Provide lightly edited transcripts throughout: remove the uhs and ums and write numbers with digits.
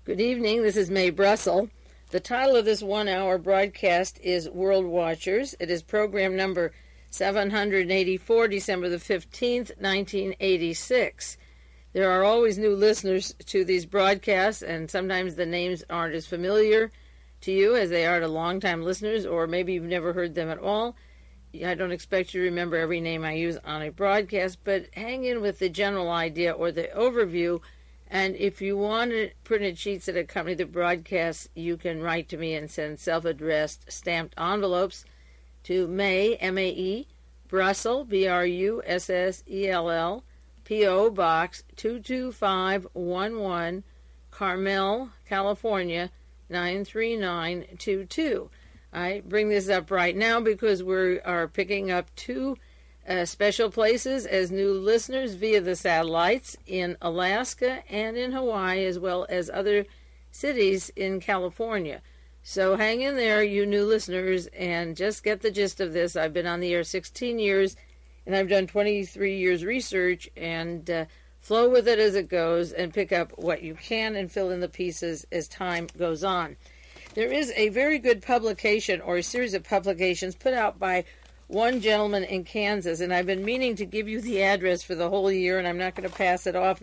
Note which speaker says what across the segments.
Speaker 1: Good evening, this is Mae Brussell. The title of this one-hour broadcast is World Watchers. It is program number 784, December the 15th, 1986. There are always new listeners to these broadcasts, and sometimes the names aren't as familiar to you as they are to longtime listeners, or maybe you've never heard them at all. I don't expect you to remember every name I use on a broadcast, but hang in with the general idea or the overview. And if you want printed sheets that accompany the broadcast, you can write to me and send self-addressed stamped envelopes to Mae, M-A-E, Brussels, B-R-U-S-S-E-L-L, P.O. Box 22511, Carmel, California, 93922. I bring this up right now because we are picking up two special places as new listeners via the satellites in Alaska and in Hawaii, as well as other cities in California. So hang in there, you new listeners, and just get the gist of this. I've been on the air 16 years, and I've done 23 years research, and flow with it as it goes and pick up what you can and fill in the pieces as time goes on. There is a very good publication, or a series of publications, put out by one gentleman in Kansas, and I've been meaning to give you the address for the whole year, and I'm not going to pass it off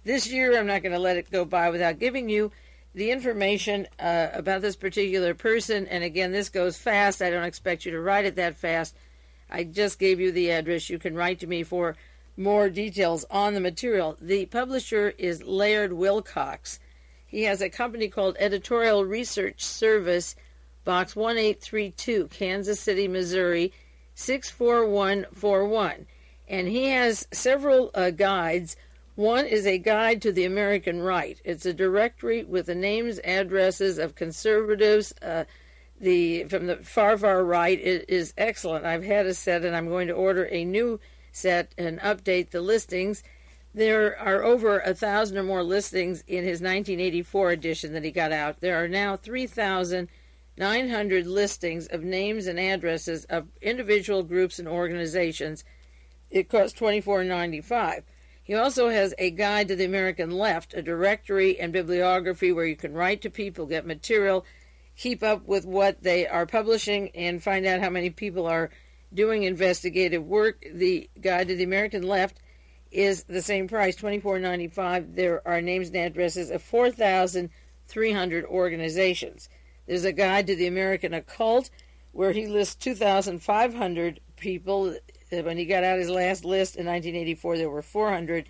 Speaker 1: this year. I'm not going to let it go by without giving you the information about this particular person. And again, this goes fast. I don't expect you to write it that fast. I just gave you the address. You can write to me for more details on the material. The publisher is Laird Wilcox. He has a company called Editorial Research Service, Box 1832, Kansas City, Missouri, 64141. And he has several guides. One is a guide to the American right. It's a directory with the names, addresses of conservatives from the far, far right. It is excellent. I've had a set, and I'm going to order a new set and update the listings. There are over 1,000 or more listings in his 1984 edition that he got out. There are now 3,900 listings of names and addresses of individual groups and organizations. It costs $24.95. He also has a guide to the American left, a directory and bibliography where you can write to people, get material, keep up with what they are publishing, and find out how many people are doing investigative work. The guide to the American left is the same price, $24.95. There are names and addresses of 4,300 organizations. There's a guide to the American occult where he lists 2,500 people. When he got out his last list in 1984, there were 400.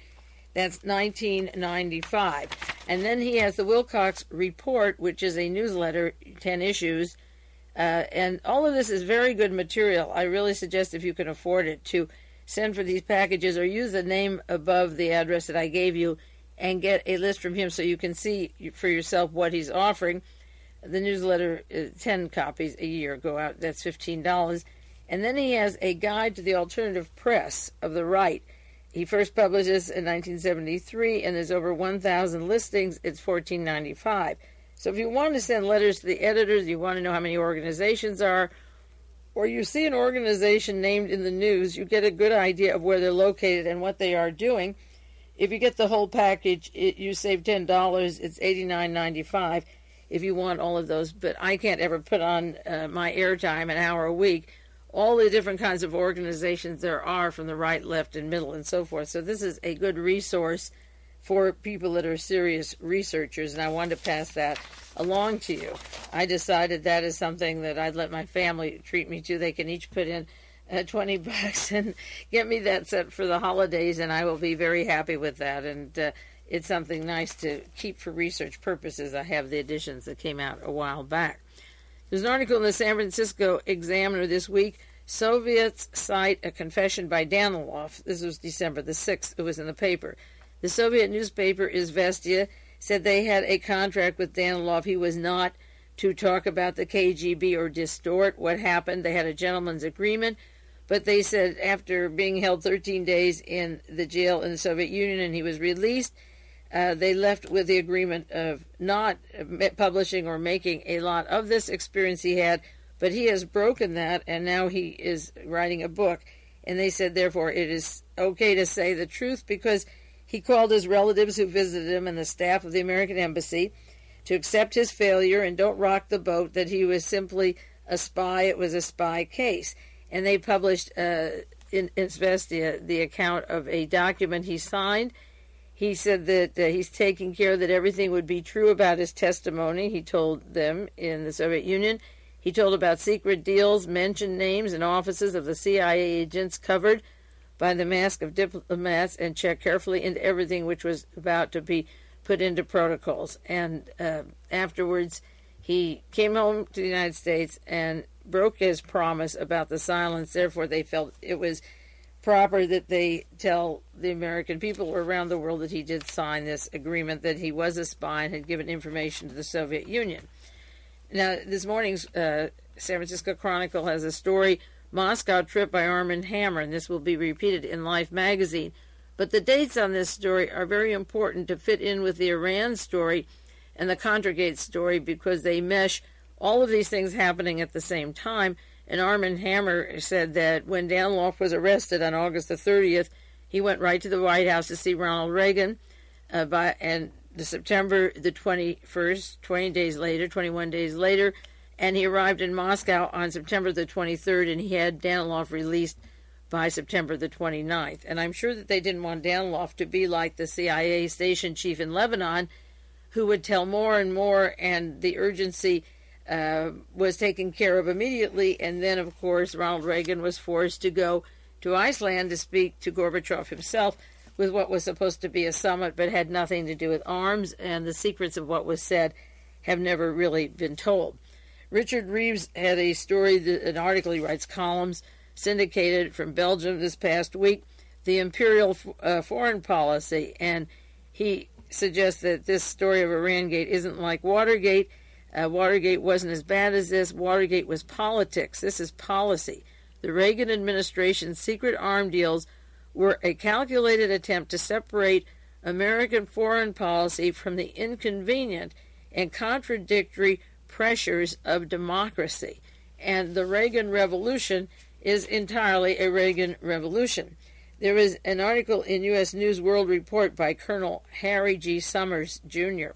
Speaker 1: That's $19.95. And then he has the Wilcox Report, which is a newsletter, 10 issues. And all of this is very good material. I really suggest, if you can afford it, to send for these packages or use the name above the address that I gave you and get a list from him so you can see for yourself what he's offering. The newsletter, 10 copies a year go out. That's $15. And then he has a guide to the alternative press of the right. He first published this in 1973, and there's over 1,000 listings. It's $14.95. So if you want to send letters to the editors, you want to know how many organizations are, or you see an organization named in the news, you get a good idea of where they're located and what they are doing. If you get the whole package, you save $10. It's $89.95 if you want all of those. But I can't ever put on my airtime an hour a week all the different kinds of organizations there are from the right, left, and middle, and so forth. So this is a good resource for people that are serious researchers, and I wanted to pass that along to you. I decided that is something that I'd let my family treat me to. They can each put in $20 and get me that set for the holidays, and I will be very happy with that. And it's something nice to keep for research purposes. I have the editions that came out a while back. There's an article in the San Francisco Examiner this week. Soviets cite a confession by Danilov. This was December the 6th. It was in the paper. The Soviet newspaper Izvestia said they had a contract with Danilov. He was not to talk about the KGB or distort what happened. They had a gentleman's agreement, but they said after being held 13 days in the jail in the Soviet Union and he was released, they left with the agreement of not publishing or making a lot of this experience he had, but he has broken that, and now he is writing a book. And they said, therefore, it is okay to say the truth because He called his relatives who visited him and the staff of the American embassy to accept his failure and don't rock the boat, that he was simply a spy. It was a spy case. And they published in Izvestia the account of a document he signed. He said that he's taking care that everything would be true about his testimony, he told them in the Soviet Union. He told about secret deals, mentioned names and offices of the CIA agents covered by the mask of diplomats, and checked carefully into everything which was about to be put into protocols. And afterwards, he came home to the United States and broke his promise about the silence. Therefore, they felt it was proper that they tell the American people around the world that he did sign this agreement, that he was a spy and had given information to the Soviet Union. Now, this morning's San Francisco Chronicle has a story, Moscow trip by Arm & Hammer, and this will be repeated in Life magazine. But the dates on this story are very important to fit in with the Iran story and the Contragate story, because they mesh all of these things happening at the same time. And Arm & Hammer said that when Danilov was arrested on August the 30th, he went right to the White House to see Ronald Reagan, and September the 21st, 21 days later, and he arrived in Moscow on September the 23rd, and he had Danilov released by September the 29th. And I'm sure that they didn't want Danilov to be like the CIA station chief in Lebanon, who would tell more and more, and the urgency was taken care of immediately. And then, of course, Ronald Reagan was forced to go to Iceland to speak to Gorbachev himself with what was supposed to be a summit, but had nothing to do with arms, and the secrets of what was said have never really been told. Richard Reeves had a story, an article, he writes columns, syndicated from Belgium this past week, the imperial foreign policy, and he suggests that this story of Irangate isn't like Watergate. Watergate wasn't as bad as this. Watergate was politics. This is policy. The Reagan administration's secret arm deals were a calculated attempt to separate American foreign policy from the inconvenient and contradictory pressures of democracy. And the Reagan Revolution is entirely a Reagan Revolution. There is an article in U.S. News World Report by Colonel Harry G. Summers, Jr.,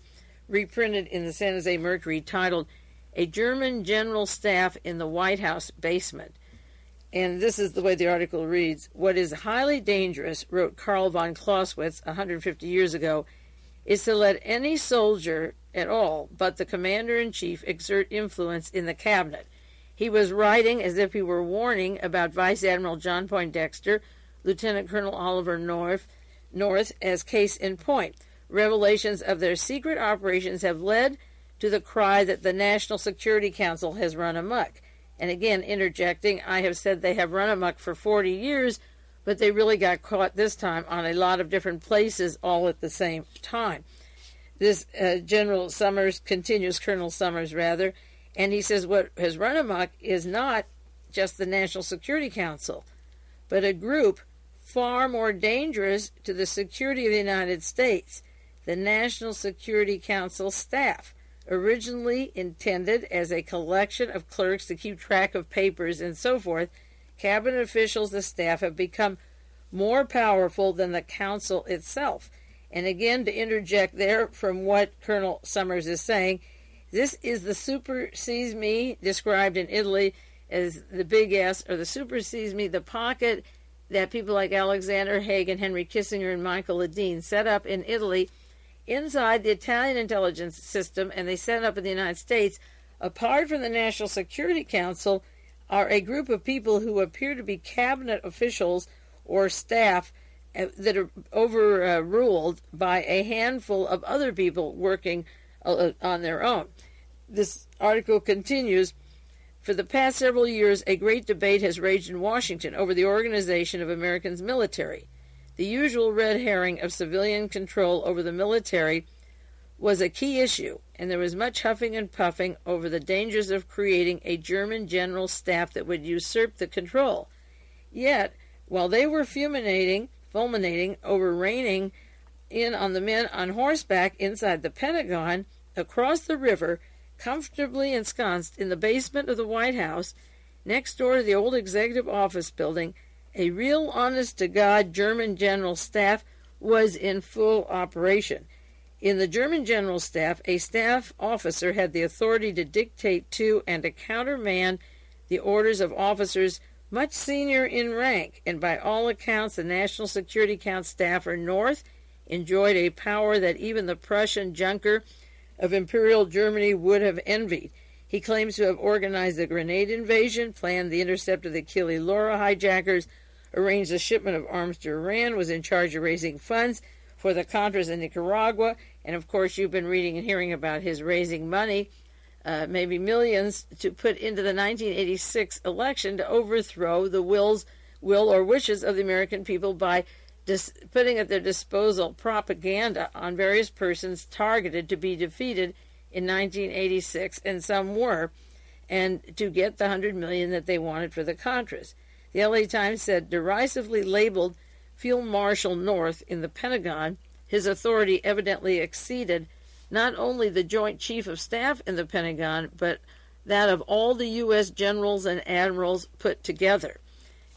Speaker 1: reprinted in the San Jose Mercury, titled A German General Staff in the White House Basement. And this is the way the article reads. What is highly dangerous, wrote Karl von Clausewitz 150 years ago, is to let any soldier at all but the commander-in-chief exert influence in the cabinet. He was writing as if he were warning about Vice Admiral John Poindexter, Lieutenant Colonel Oliver North as case in point. Revelations of their secret operations have led to the cry that the National Security Council has run amok. And again, interjecting, I have said they have run amok for 40 years, but they really got caught this time on a lot of different places all at the same time. This Colonel Summers, and he says what has run amok is not just the National Security Council, but a group far more dangerous to the security of the United States, the National Security Council staff, originally intended as a collection of clerks to keep track of papers and so forth. Cabinet officials, the staff, have become more powerful than the council itself. And again, to interject there from what Colonel Summers is saying, this is the super-SISMI, described in Italy as the big S, or the super-SISMI, the pocket that people like Alexander Haig and Henry Kissinger and Michael LEDEEN set up in Italy inside the Italian intelligence system, and they set up in the United States. Apart from the National Security Council, are a group of people who appear to be cabinet officials or staff that are overruled by a handful of other people working on their own. This article continues, for the past several years, a great debate has raged in Washington over the organization of Americans' military. The usual red herring of civilian control over the military was a key issue, and there was much huffing and puffing over the dangers of creating a German general staff that would usurp the control. Yet, while they were fulminating over reining in on the men on horseback inside the Pentagon, across the river, comfortably ensconced in the basement of the White House, next door to the old executive office building, a real honest-to-God German general staff was in full operation. In the German General Staff, a staff officer had the authority to dictate to and to countermand the orders of officers much senior in rank, and by all accounts, the National Security Council staffer North enjoyed a power that even the Prussian Junker of Imperial Germany would have envied. He claims to have organized the grenade invasion, planned the intercept of the Kili Laura hijackers, arranged the shipment of arms to Iran, was in charge of raising funds for the Contras in Nicaragua, and of course you've been reading and hearing about his raising money, maybe millions, to put into the 1986 election to overthrow the will or wishes of the American people by putting at their disposal propaganda on various persons targeted to be defeated in 1986, and some were, and to get the $100 million that they wanted for the Contras. The LA Times said, derisively labeled Field Marshal North in the Pentagon, his authority evidently exceeded not only the Joint Chief of Staff in the Pentagon, but that of all the U.S. generals and admirals put together.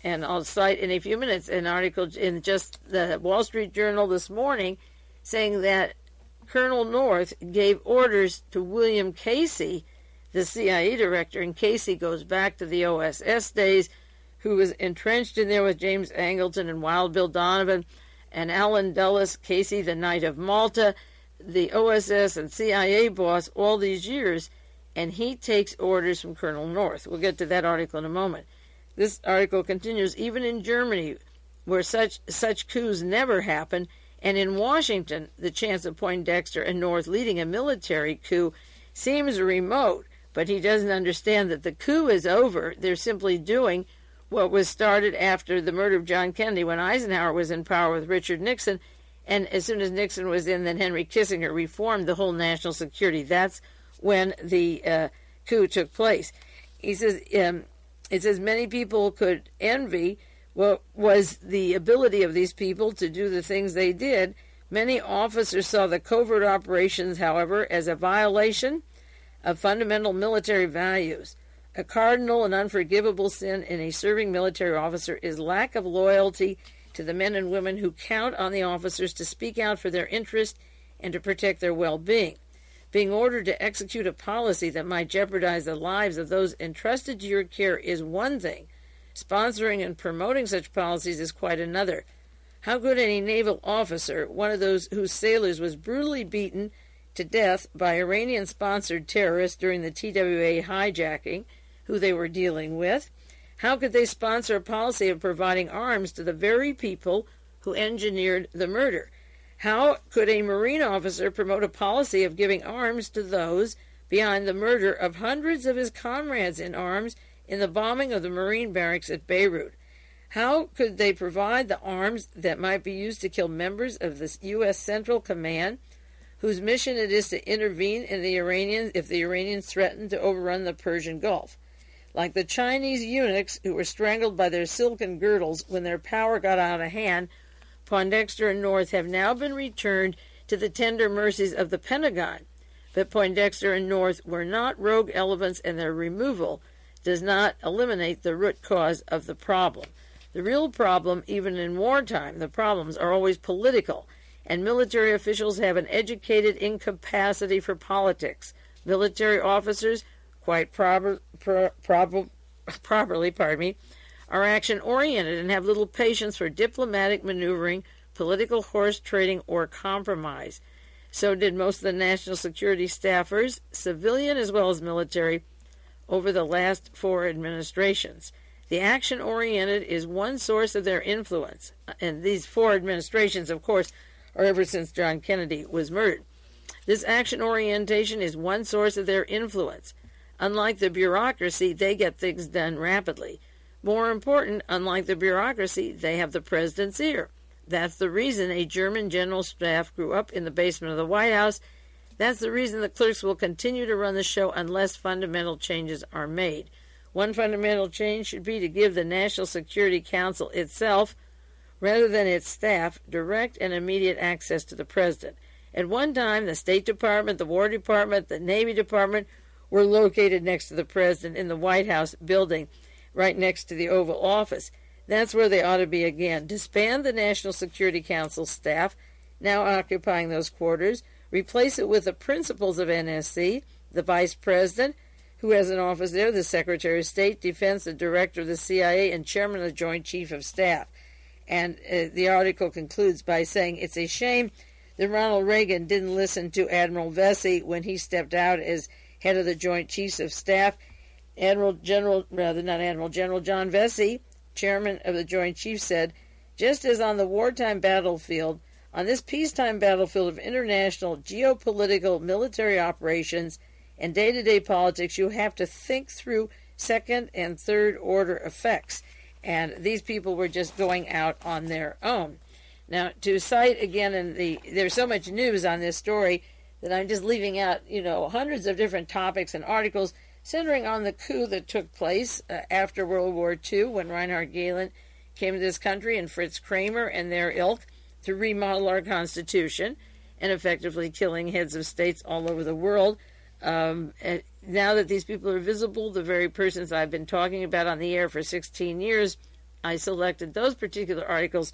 Speaker 1: And I'll cite in a few minutes an article in just the Wall Street Journal this morning saying that Colonel North gave orders to William Casey, the CIA director, and Casey goes back to the OSS days, who was entrenched in there with James Angleton and Wild Bill Donovan and Alan Dulles, Casey, the Knight of Malta, the OSS and CIA boss all these years, and he takes orders from Colonel North. We'll get to that article in a moment. This article continues, even in Germany, where such coups never happen, and in Washington, the chance of Poindexter and North leading a military coup seems remote, but he doesn't understand that the coup is over. They're simply doing what was started after the murder of John Kennedy when Eisenhower was in power with Richard Nixon, and as soon as Nixon was in, then Henry Kissinger reformed the whole national security. That's when the coup took place. He says, it says many people could envy what was the ability of these people to do the things they did. Many officers saw the covert operations, however, as a violation of fundamental military values. A cardinal and unforgivable sin in a serving military officer is lack of loyalty to the men and women who count on the officers to speak out for their interest and to protect their well-being. Being ordered to execute a policy that might jeopardize the lives of those entrusted to your care is one thing. Sponsoring and promoting such policies is quite another. How could any naval officer, one of those whose sailors was brutally beaten to death by Iranian-sponsored terrorists during the TWA hijacking, who they were dealing with, how could they sponsor a policy of providing arms to the very people who engineered the murder? How could a Marine officer promote a policy of giving arms to those behind the murder of hundreds of his comrades in arms in the bombing of the Marine barracks at Beirut? How could they provide the arms that might be used to kill members of the U.S. Central Command, whose mission it is to intervene in the Iranians if the Iranians threaten to overrun the Persian Gulf? Like the Chinese eunuchs who were strangled by their silken girdles when their power got out of hand, Poindexter and North have now been returned to the tender mercies of the Pentagon. But Poindexter and North were not rogue elements, and their removal does not eliminate the root cause of the problem. The real problem, even in wartime, the problems are always political, and military officials have an educated incapacity for politics. Military officers, quite properly, are action-oriented and have little patience for diplomatic maneuvering, political horse trading, or compromise. So did most of the national security staffers, civilian as well as military, over the last 4 administrations. The action-oriented is one source of their influence, and these 4 administrations, of course, are ever since John Kennedy was murdered. This action orientation is one source of their influence. Unlike the bureaucracy, they get things done rapidly. More important, unlike the bureaucracy, they have the president's ear. That's the reason a German general staff grew up in the basement of the White House. That's the reason the clerks will continue to run the show unless fundamental changes are made. One fundamental change should be to give the National Security Council itself, rather than its staff, direct and immediate access to the president. At one time, the State Department, the War Department, the Navy Department were located next to the president in the White House building, right next to the Oval Office. That's where they ought to be again. Disband the National Security Council staff, now occupying those quarters. Replace it with the principals of NSC, the vice president, who has an office there, the Secretary of State, Defense, the director of the CIA, and chairman of the Joint Chief of Staff. And the article concludes by saying it's a shame that Ronald Reagan didn't listen to Admiral Vesey when he stepped out as head of the Joint Chiefs of Staff. General John Vesey, chairman of the Joint Chiefs, said, just as on the wartime battlefield, on this peacetime battlefield of international geopolitical military operations and day-to-day politics, you have to think through second and third order effects. And these people were just going out on their own. Now, to cite again, there's so much news on this story that I'm just leaving out, hundreds of different topics and articles centering on the coup that took place after World War II when Reinhard Gehlen came to this country and Fritz Kramer and their ilk to remodel our Constitution and effectively killing heads of states all over the world. Now that these people are visible, the very persons I've been talking about on the air for 16 years, I selected those particular articles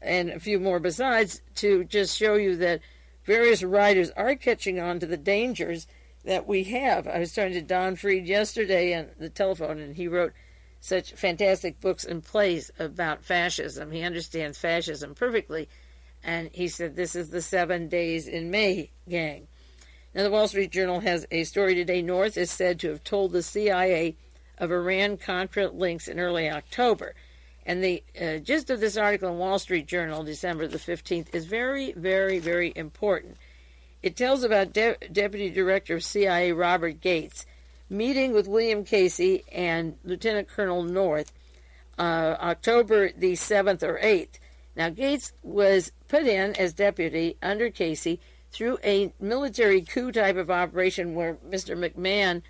Speaker 1: and a few more besides to just show you that various writers are catching on to the dangers that we have. I was talking to Don Freed yesterday on the telephone, and he wrote such fantastic books and plays about fascism. He understands fascism perfectly, and he said this is the 7 Days in May gang. Now, the Wall Street Journal has a story today. North is said to have told the CIA of Iran-Contra links in early October. And the gist of this article in Wall Street Journal, December the 15th, is very, very, very important. It tells about Deputy Director of CIA Robert Gates meeting with William Casey and Lieutenant Colonel North October the 7th or 8th. Now, Gates was put in as deputy under Casey through a military coup type of operation where Mr. McMahon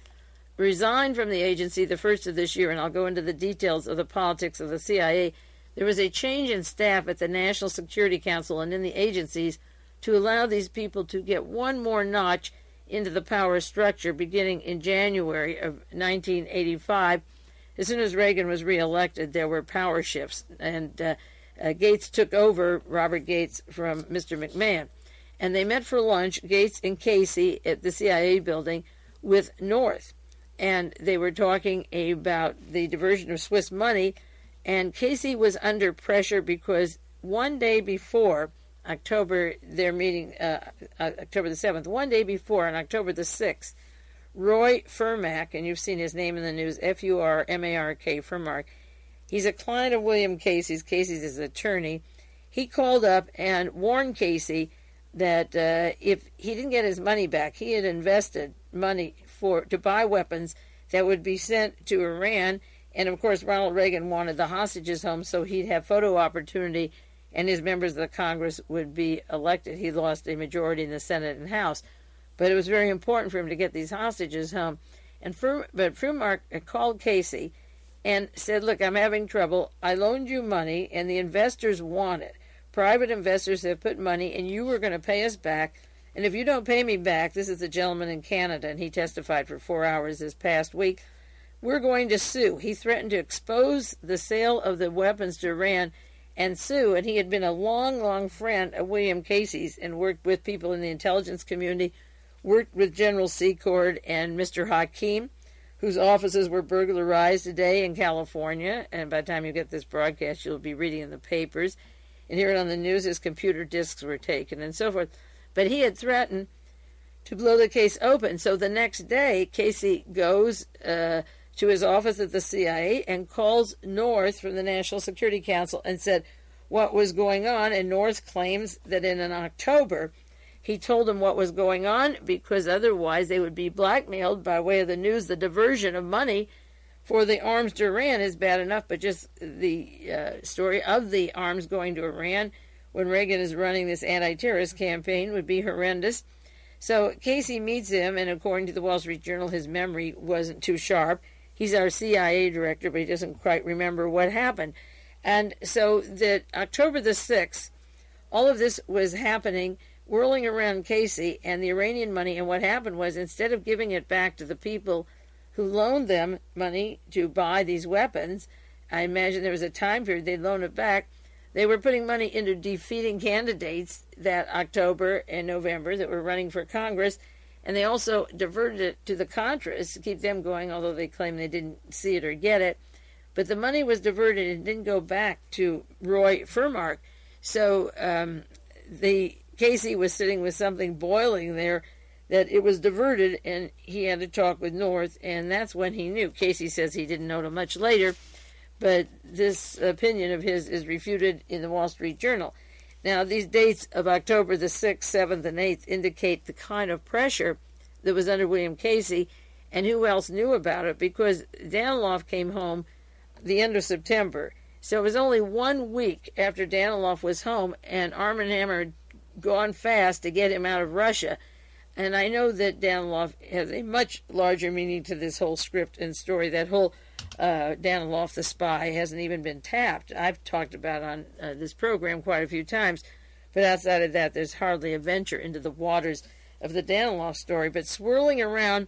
Speaker 1: resigned from the agency the first of this year, and I'll go into the details of the politics of the CIA. There was a change in staff at the National Security Council and in the agencies to allow these people to get one more notch into the power structure beginning in January of 1985. As soon as Reagan was reelected, there were power shifts, and Gates took over, Robert Gates, from Mr. McMahon. And they met for lunch, Gates and Casey, at the CIA building with North. And they were talking about the diversion of Swiss money, and Casey was under pressure because one day before October, their meeting, October the 7th, one day before, on October the 6th, Roy Furmark, and you've seen his name in the news, F-U-R-M-A-R-K, Furmark, he's a client of William Casey's. Casey's his attorney. He called up and warned Casey that if he didn't get his money back, he had invested money to buy weapons that would be sent to Iran. And, of course, Ronald Reagan wanted the hostages home so he'd have photo opportunity and his members of the Congress would be elected. He lost a majority in the Senate and House. But it was very important for him to get these hostages home. But Furmark called Casey and said, look, I'm having trouble. I loaned you money, and the investors want it. Private investors have put money, and you were going to pay us back. And if you don't pay me back, this is the gentleman in Canada, and he testified for 4 hours this past week, we're going to sue. He threatened to expose the sale of the weapons to Iran and sue, and he had been a long, long friend of William Casey's and worked with people in the intelligence community, worked with General Secord and Mr. Hakim, whose offices were burglarized today in California, and by the time you get this broadcast, you'll be reading in the papers and hear it on the news, his computer disks were taken and so forth. But he had threatened to blow the case open. So the next day, Casey goes to his office at the CIA and calls North from the National Security Council and said what was going on. And North claims that in October, he told them what was going on because otherwise they would be blackmailed by way of the news. The diversion of money for the arms to Iran is bad enough, but just the story of the arms going to Iran when Reagan is running this anti-terrorist campaign would be horrendous. So Casey meets him, and according to the Wall Street Journal, his memory wasn't too sharp. He's our CIA director, but he doesn't quite remember what happened. And so that October the 6th, all of this was happening, whirling around Casey and the Iranian money, and what happened was instead of giving it back to the people who loaned them money to buy these weapons, I imagine there was a time period they'd loan it back. They were putting money into defeating candidates that October and November that were running for Congress, and they also diverted it to the Contras to keep them going, although they claim they didn't see it or get it. But the money was diverted and didn't go back to Roy Furmark. So Casey was sitting with something boiling there, that it was diverted, and he had to talk with North, and that's when he knew. Casey says he didn't know till much later, but this opinion of his is refuted in the Wall Street Journal. Now, these dates of October the 6th, 7th, and 8th indicate the kind of pressure that was under William Casey, and who else knew about it, because Danilov came home the end of September. So it was only 1 week after Danilov was home, and Arm & Hammer had gone fast to get him out of Russia. And I know that Danilov has a much larger meaning to this whole script and story. That whole Danilov the spy hasn't even been tapped. I've talked about on this program quite a few times, but outside of that, there's hardly a venture into the waters of the Danilov story. But swirling around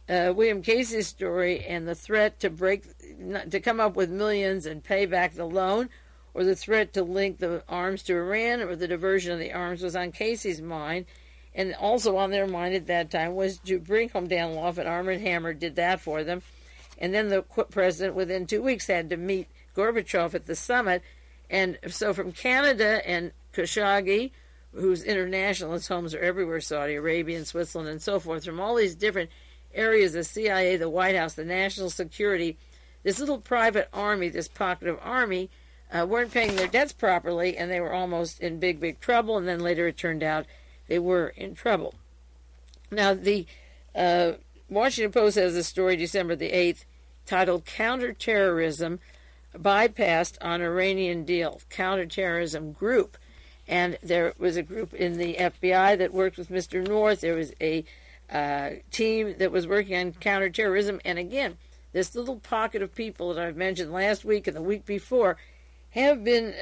Speaker 1: William Casey's story and the threat to come up with millions and pay back the loan, or the threat to link the arms to Iran, or the diversion of the arms, was on Casey's mind. And also on their mind at that time was to bring home Danilov, and Arm & Hammer did that for them. And then the president, within 2 weeks, had to meet Gorbachev at the summit. And so from Canada and Khashoggi, whose internationalist homes are everywhere, Saudi Arabia and Switzerland and so forth, from all these different areas, the CIA, the White House, the national security, this little private army, this pocket of army, weren't paying their debts properly, and they were almost in big, big trouble. And then later it turned out they were in trouble. Now, the Washington Post has a story December the 8th titled Counterterrorism Bypassed on Iranian Deal, Counterterrorism Group. And there was a group in the FBI that worked with Mr. North. There was a team that was working on counterterrorism. And again, this little pocket of people that I've mentioned last week and the week before have been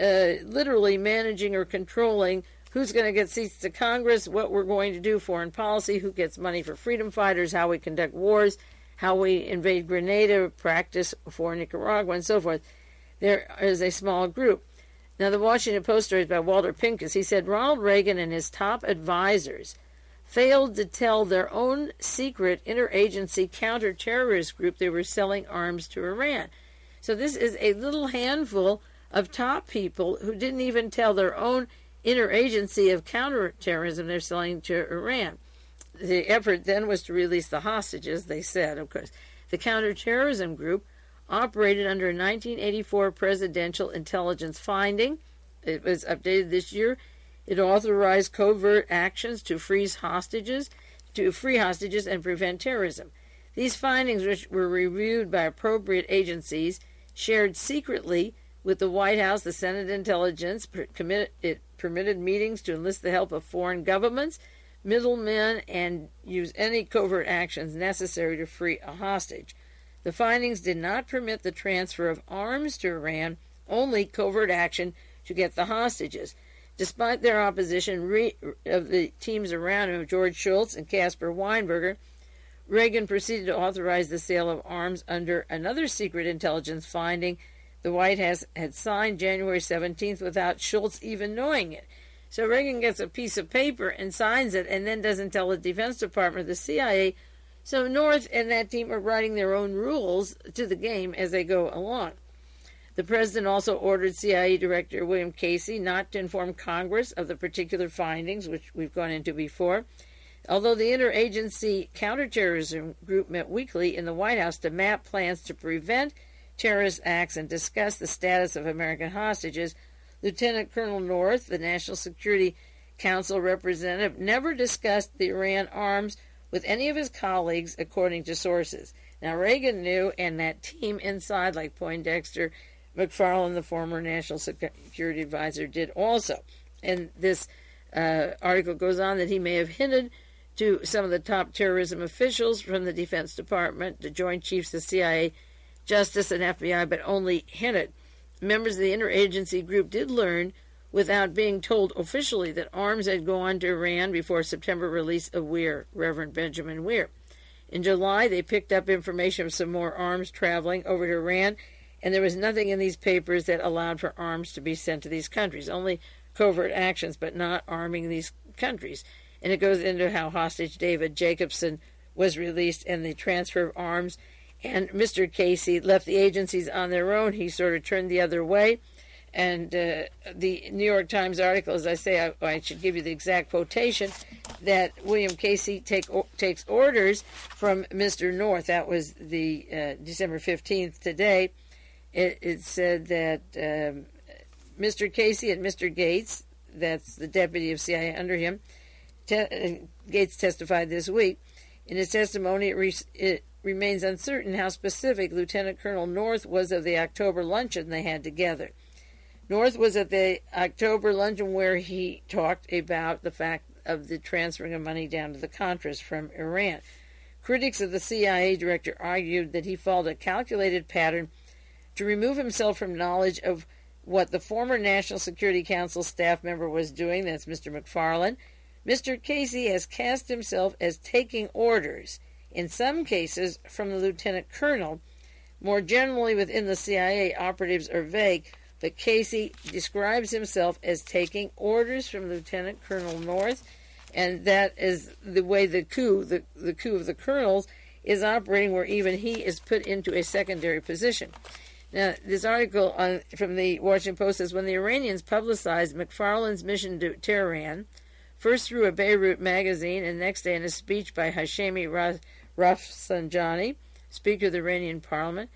Speaker 1: literally managing or controlling who's going to get seats to Congress, what we're going to do, foreign policy, who gets money for freedom fighters, how we conduct wars, how we invade Grenada, practice for Nicaragua, and so forth. There is a small group. Now, the Washington Post story is by Walter Pincus. He said Ronald Reagan and his top advisors failed to tell their own secret interagency counterterrorist group they were selling arms to Iran. So this is a little handful of top people who didn't even tell their own interagency of counterterrorism they're selling to Iran. The effort then was to release the hostages, they said, of course. The counterterrorism group operated under a 1984 presidential intelligence finding. It was updated this year. It authorized covert actions to free hostages and prevent terrorism. These findings, which were reviewed by appropriate agencies, shared secretly with the White House, the Senate Intelligence, it permitted meetings to enlist the help of foreign governments, middlemen, and use any covert actions necessary to free a hostage. The findings did not permit the transfer of arms to Iran, only covert action to get the hostages. Despite their opposition of the teams around him, George Shultz and Caspar Weinberger, Reagan proceeded to authorize the sale of arms under another secret intelligence finding the White House had signed January 17th without Shultz even knowing it. So Reagan gets a piece of paper and signs it and then doesn't tell the Defense Department or the CIA. So North and that team are writing their own rules to the game as they go along. The president also ordered CIA Director William Casey not to inform Congress of the particular findings, which we've gone into before. Although the interagency counterterrorism group met weekly in the White House to map plans to prevent terrorist acts and discuss the status of American hostages, Lieutenant Colonel North, the National Security Council representative, never discussed the Iran arms with any of his colleagues, according to sources. Now, Reagan knew, and that team inside, like Poindexter, McFarlane, the former National Security Advisor, did also. And this article goes on that he may have hinted to some of the top terrorism officials from the Defense Department, the Joint Chiefs of CIA, Justice, and FBI, but only hinted. Members of the interagency group did learn, without being told officially, that arms had gone to Iran before September release of Weir, Reverend Benjamin Weir. In July, they picked up information of some more arms traveling over to Iran, and there was nothing in these papers that allowed for arms to be sent to these countries, only covert actions, but not arming these countries. And it goes into how hostage David Jacobson was released and the transfer of arms. And Mr. Casey left the agencies on their own. He sort of turned the other way. And the New York Times article, as I say, I should give you the exact quotation, that William Casey takes orders from Mr. North. That was the December 15th today. It said that Mr. Casey and Mr. Gates, that's the deputy of CIA under him, Gates testified this week. In his testimony, it remains uncertain how specific Lieutenant Colonel North was of the October luncheon they had together. North was at the October luncheon where he talked about the fact of the transferring of money down to the Contras from Iran. Critics of the CIA director argued that he followed a calculated pattern to remove himself from knowledge of what the former National Security Council staff member was doing, that's Mr. McFarlane. Mr. Casey has cast himself as taking orders, in some cases from the lieutenant colonel. More generally within the CIA, operatives are vague, but Casey describes himself as taking orders from Lieutenant Colonel North, and that is the way the coup of the colonels is operating, where even he is put into a secondary position. Now, this article from the Washington Post says, when the Iranians publicized McFarlane's mission to Tehran, first through a Beirut magazine and next day in a speech by Hashemi Rafsanjani, Speaker of the Iranian Parliament,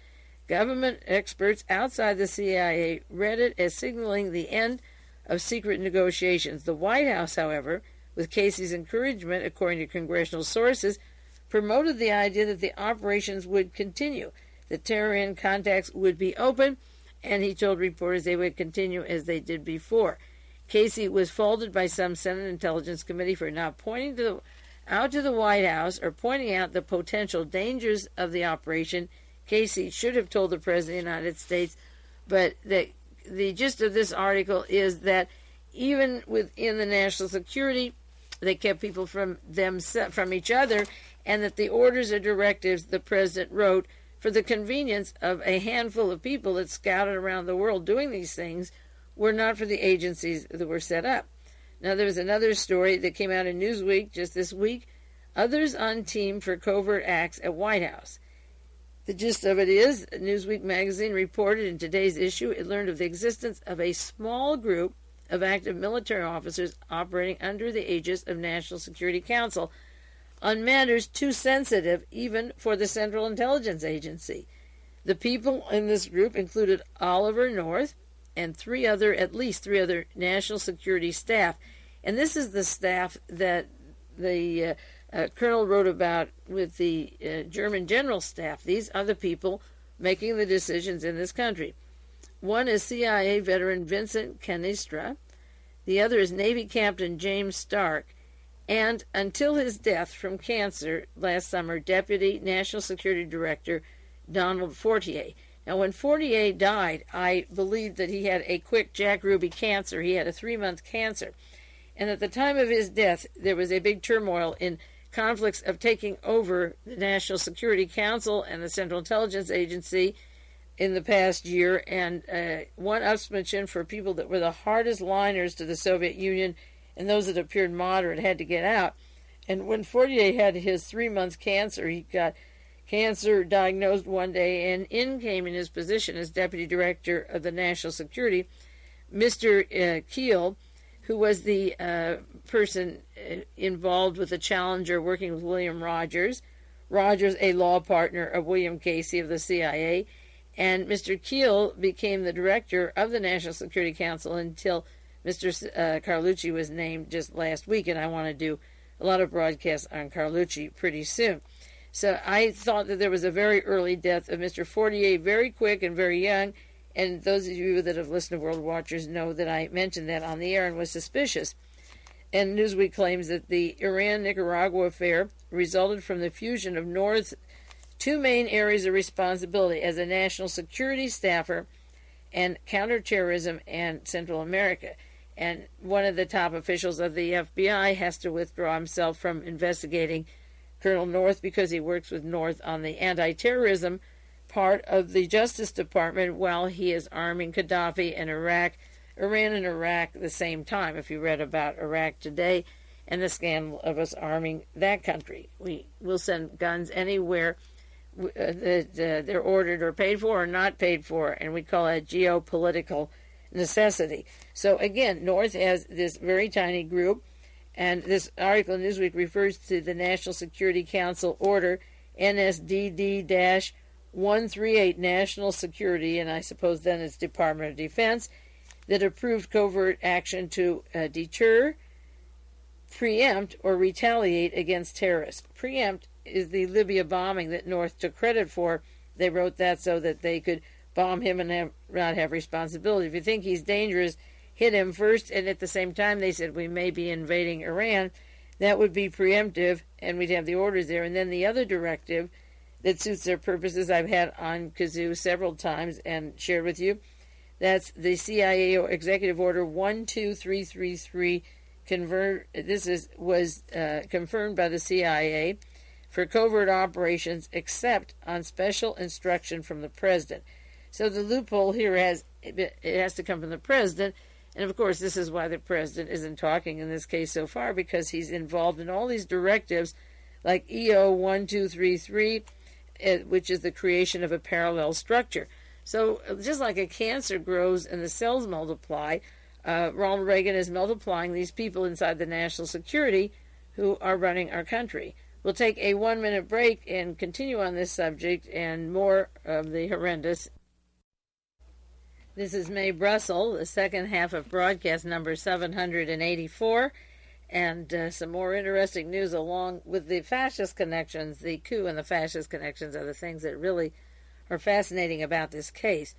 Speaker 1: government experts outside the CIA read it as signaling the end of secret negotiations. The White House, however, with Casey's encouragement, according to congressional sources, promoted the idea that the operations would continue. The Tehran contacts would be open, and he told reporters they would continue as they did before. Casey was faulted by some Senate Intelligence Committee for not pointing out to the White House or pointing out the potential dangers of the operation. Casey should have told the President of the United States, but the gist of this article is that even within the national security, they kept people from each other, and that the orders or directives the President wrote for the convenience of a handful of people that scouted around the world doing these things were not for the agencies that were set up. Now, there was another story that came out in Newsweek just this week, others on team for covert acts at White House. The gist of it is, Newsweek magazine reported in today's issue, it learned of the existence of a small group of active military officers operating under the aegis of National Security Council on matters too sensitive even for the Central Intelligence Agency. The people in this group included Oliver North and at least three other national security staff. And this is the staff that the Colonel wrote about with the German general staff. These are the people making the decisions in this country. One is CIA veteran Vincent Cannistrano. The other is Navy Captain James Stark. And until his death from cancer last summer, Deputy National Security Director Donald Fortier. Now, when Fortier died, I believe that he had a quick Jack Ruby cancer. He had a 3-month cancer. And at the time of his death, there was a big turmoil in conflicts of taking over the National Security Council and the Central Intelligence Agency in the past year. And one upsmanship for people that were the hardest liners to the Soviet Union and those that appeared moderate had to get out. And when Fortier had his 3-month cancer, he got cancer diagnosed one day, and in came in his position as Deputy Director of the National Security, Mr. Keel, who was the person involved with the Challenger working with William Rogers. Rogers, a law partner of William Casey of the CIA. And Mr. Keel became the director of the National Security Council until Mr. Carlucci was named just last week, and I want to do a lot of broadcasts on Carlucci pretty soon. So I thought that there was a very early death of Mr. Fortier, very quick and very young, and those of you that have listened to World Watchers know that I mentioned that on the air and was suspicious. And Newsweek claims that the Iran-Nicaragua affair resulted from the fusion of North's two main areas of responsibility as a national security staffer and counterterrorism and Central America. And one of the top officials of the FBI has to withdraw himself from investigating Colonel North because he works with North on the anti-terrorism part of the Justice Department while he is arming Gaddafi and Iran and Iraq at the same time. If you read about Iraq today and the scandal of us arming that country, we will send guns anywhere that they're ordered or paid for or not paid for, and we call that geopolitical necessity. So again, North has this very tiny group, and this article in Newsweek refers to the National Security Council Order NSDD-138, National Security, and I suppose then it's Department of Defense, that approved covert action to deter, preempt, or retaliate against terrorists. Preempt is the Libya bombing that North took credit for. They wrote that so that they could bomb him and not have responsibility. If you think he's dangerous, hit him first, and at the same time they said we may be invading Iran. That would be preemptive, and we'd have the orders there. And then the other directive that suits their purposes, I've had on Kazoo several times and shared with you. That's the CIA Executive Order 12333. Was confirmed by the CIA for covert operations except on special instruction from the president. So the loophole here has to come from the president, and of course this is why the president isn't talking in this case so far, because he's involved in all these directives like EO 1233, which is the creation of a parallel structure. So just like a cancer grows and the cells multiply, Ronald Reagan is multiplying these people inside the national security who are running our country. We'll take a 1-minute break and continue on this subject and more of the horrendous. This is Mae Brussell, the second half of broadcast number 784, and some more interesting news along with the fascist connections. The coup and the fascist connections are the things that really are fascinating about this case.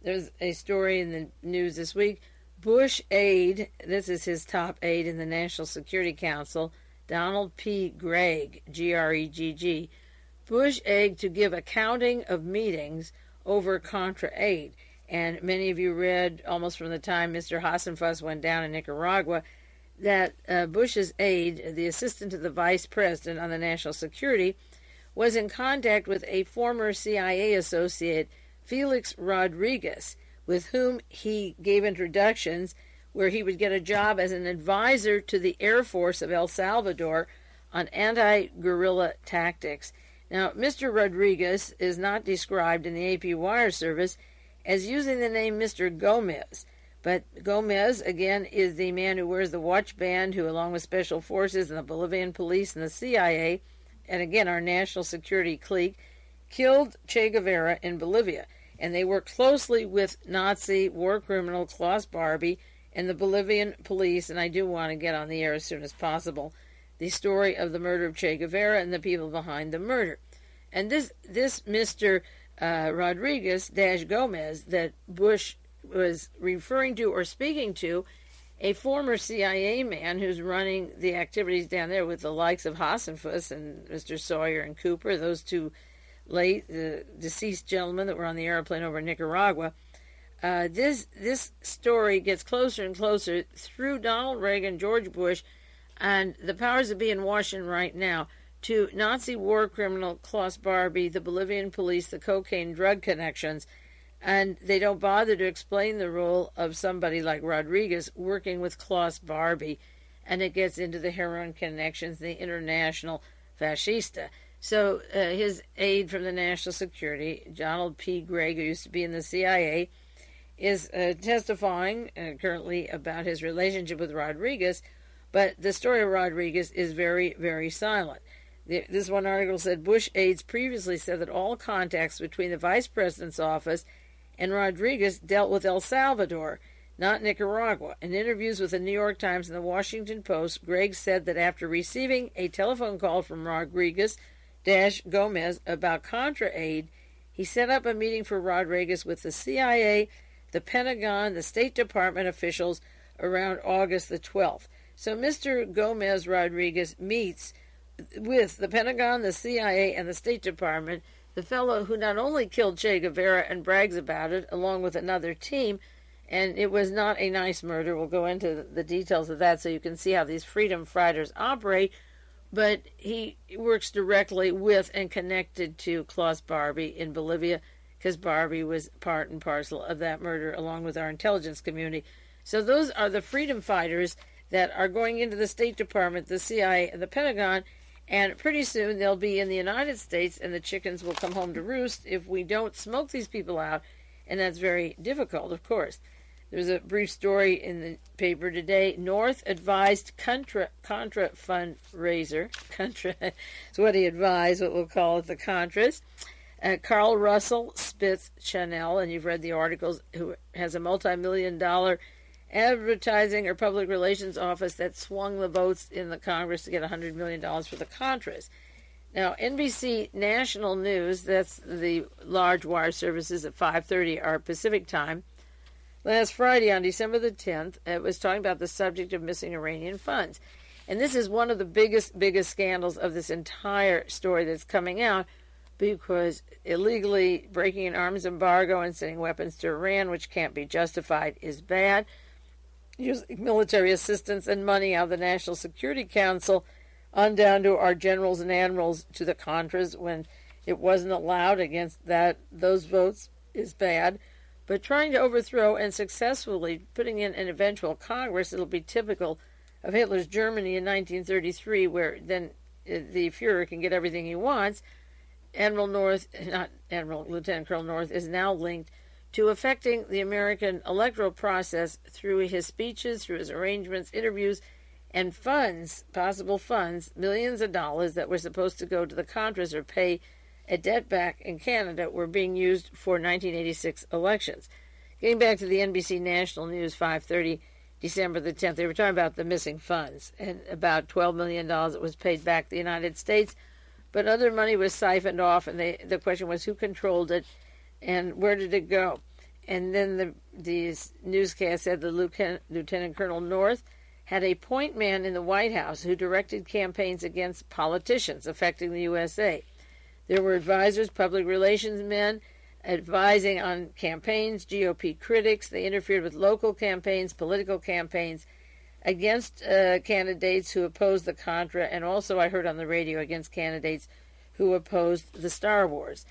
Speaker 1: There's a story in the news this week. Bush aide, this is his top aide in the National Security Council, Donald P. Gregg, G-R-E-G-G, Bush aide to give accounting of meetings over Contra aid. And many of you read, almost from the time Mr. Hassenfuss went down in Nicaragua, that Bush's aide, the assistant to the vice president on the national security, was in contact with a former CIA associate, Felix Rodriguez, with whom he gave introductions where he would get a job as an advisor to the Air Force of El Salvador on anti-guerrilla tactics. Now, Mr. Rodriguez is not described in the AP Wire Service as using the name Mr. Gomez, but Gomez, again, is the man who wears the watch band, who, along with Special Forces and the Bolivian police and the CIA, and again, our national security clique, killed Che Guevara in Bolivia. And they worked closely with Nazi war criminal Klaus Barbie and the Bolivian police, and I do want to get on the air as soon as possible, the story of the murder of Che Guevara and the people behind the murder. And this Mr. Rodriguez Gomez that Bush was referring to or speaking to, a former CIA man who's running the activities down there with the likes of Hassenfuss and Mr. Sawyer and Cooper, those two deceased gentlemen that were on the airplane over Nicaragua. This story gets closer and closer through Donald Reagan, George Bush, and the powers that be in Washington right now to Nazi war criminal Klaus Barbie, the Bolivian police, the cocaine drug connections, and they don't bother to explain the role of somebody like Rodriguez working with Klaus Barbie, and it gets into the heroin connections, the international fascista. So his aide from the National Security, Donald P. Gregg, who used to be in the CIA, is testifying currently about his relationship with Rodriguez, but the story of Rodriguez is very, very silent. This one article said Bush aides previously said that all contacts between the vice president's office and Rodriguez dealt with El Salvador, not Nicaragua. In interviews with the New York Times and the Washington Post, Gregg said that after receiving a telephone call from Rodriguez Gomez about Contra aid, he set up a meeting for Rodriguez with the CIA, the Pentagon, the State Department officials around August the 12th. So Mr. Gomez Rodriguez meets with the Pentagon, the CIA, and the State Department, the fellow who not only killed Che Guevara and brags about it, along with another team, and it was not a nice murder. We'll go into the details of that so you can see how these freedom fighters operate, but he works directly with and connected to Klaus Barbie in Bolivia, because Barbie was part and parcel of that murder along with our intelligence community. So those are the freedom fighters that are going into the State Department, the CIA, and the Pentagon, and pretty soon they'll be in the United States, and the chickens will come home to roost if we don't smoke these people out, and that's very difficult, of course. There's a brief story in the paper today. North advised Contra fundraiser. Contra is what he advised, what we'll call it the Contras. Carl Russell, Spitz, Chanell, and you've read the articles, who has a multi-million-dollar advertising or public relations office that swung the votes in the Congress to get $100 million for the Contras. Now, NBC National News, that's the large wire services at 5:30 our Pacific time, last Friday on December the 10th, it was talking about the subject of missing Iranian funds. And this is one of the biggest scandals of this entire story that's coming out, because illegally breaking an arms embargo and sending weapons to Iran, which can't be justified, is bad. Using military assistance and money out of the National Security Council on down to our generals and admirals to the Contras when it wasn't allowed against those votes is bad. But trying to overthrow and successfully putting in an eventual Congress, it'll be typical of Hitler's Germany in 1933, where then the Fuhrer can get everything he wants. Lieutenant Colonel North is now linked to affecting the American electoral process through his speeches, through his arrangements, interviews, and funds, possible funds, millions of dollars that were supposed to go to the Contras or pay a debt back in Canada were being used for 1986 elections. Getting back to the NBC National News, 5:30, December the 10th, they were talking about the missing funds, and about $12 million that was paid back to the United States, but other money was siphoned off, and the question was who controlled it and where did it go? And then the newscast said the Lieutenant Colonel North had a point man in the White House who directed campaigns against politicians affecting the USA. There were advisors, public relations men, advising on campaigns, GOP critics. They interfered with local campaigns, political campaigns, against candidates who opposed the Contra, and also I heard on the radio against candidates who opposed the Star Wars.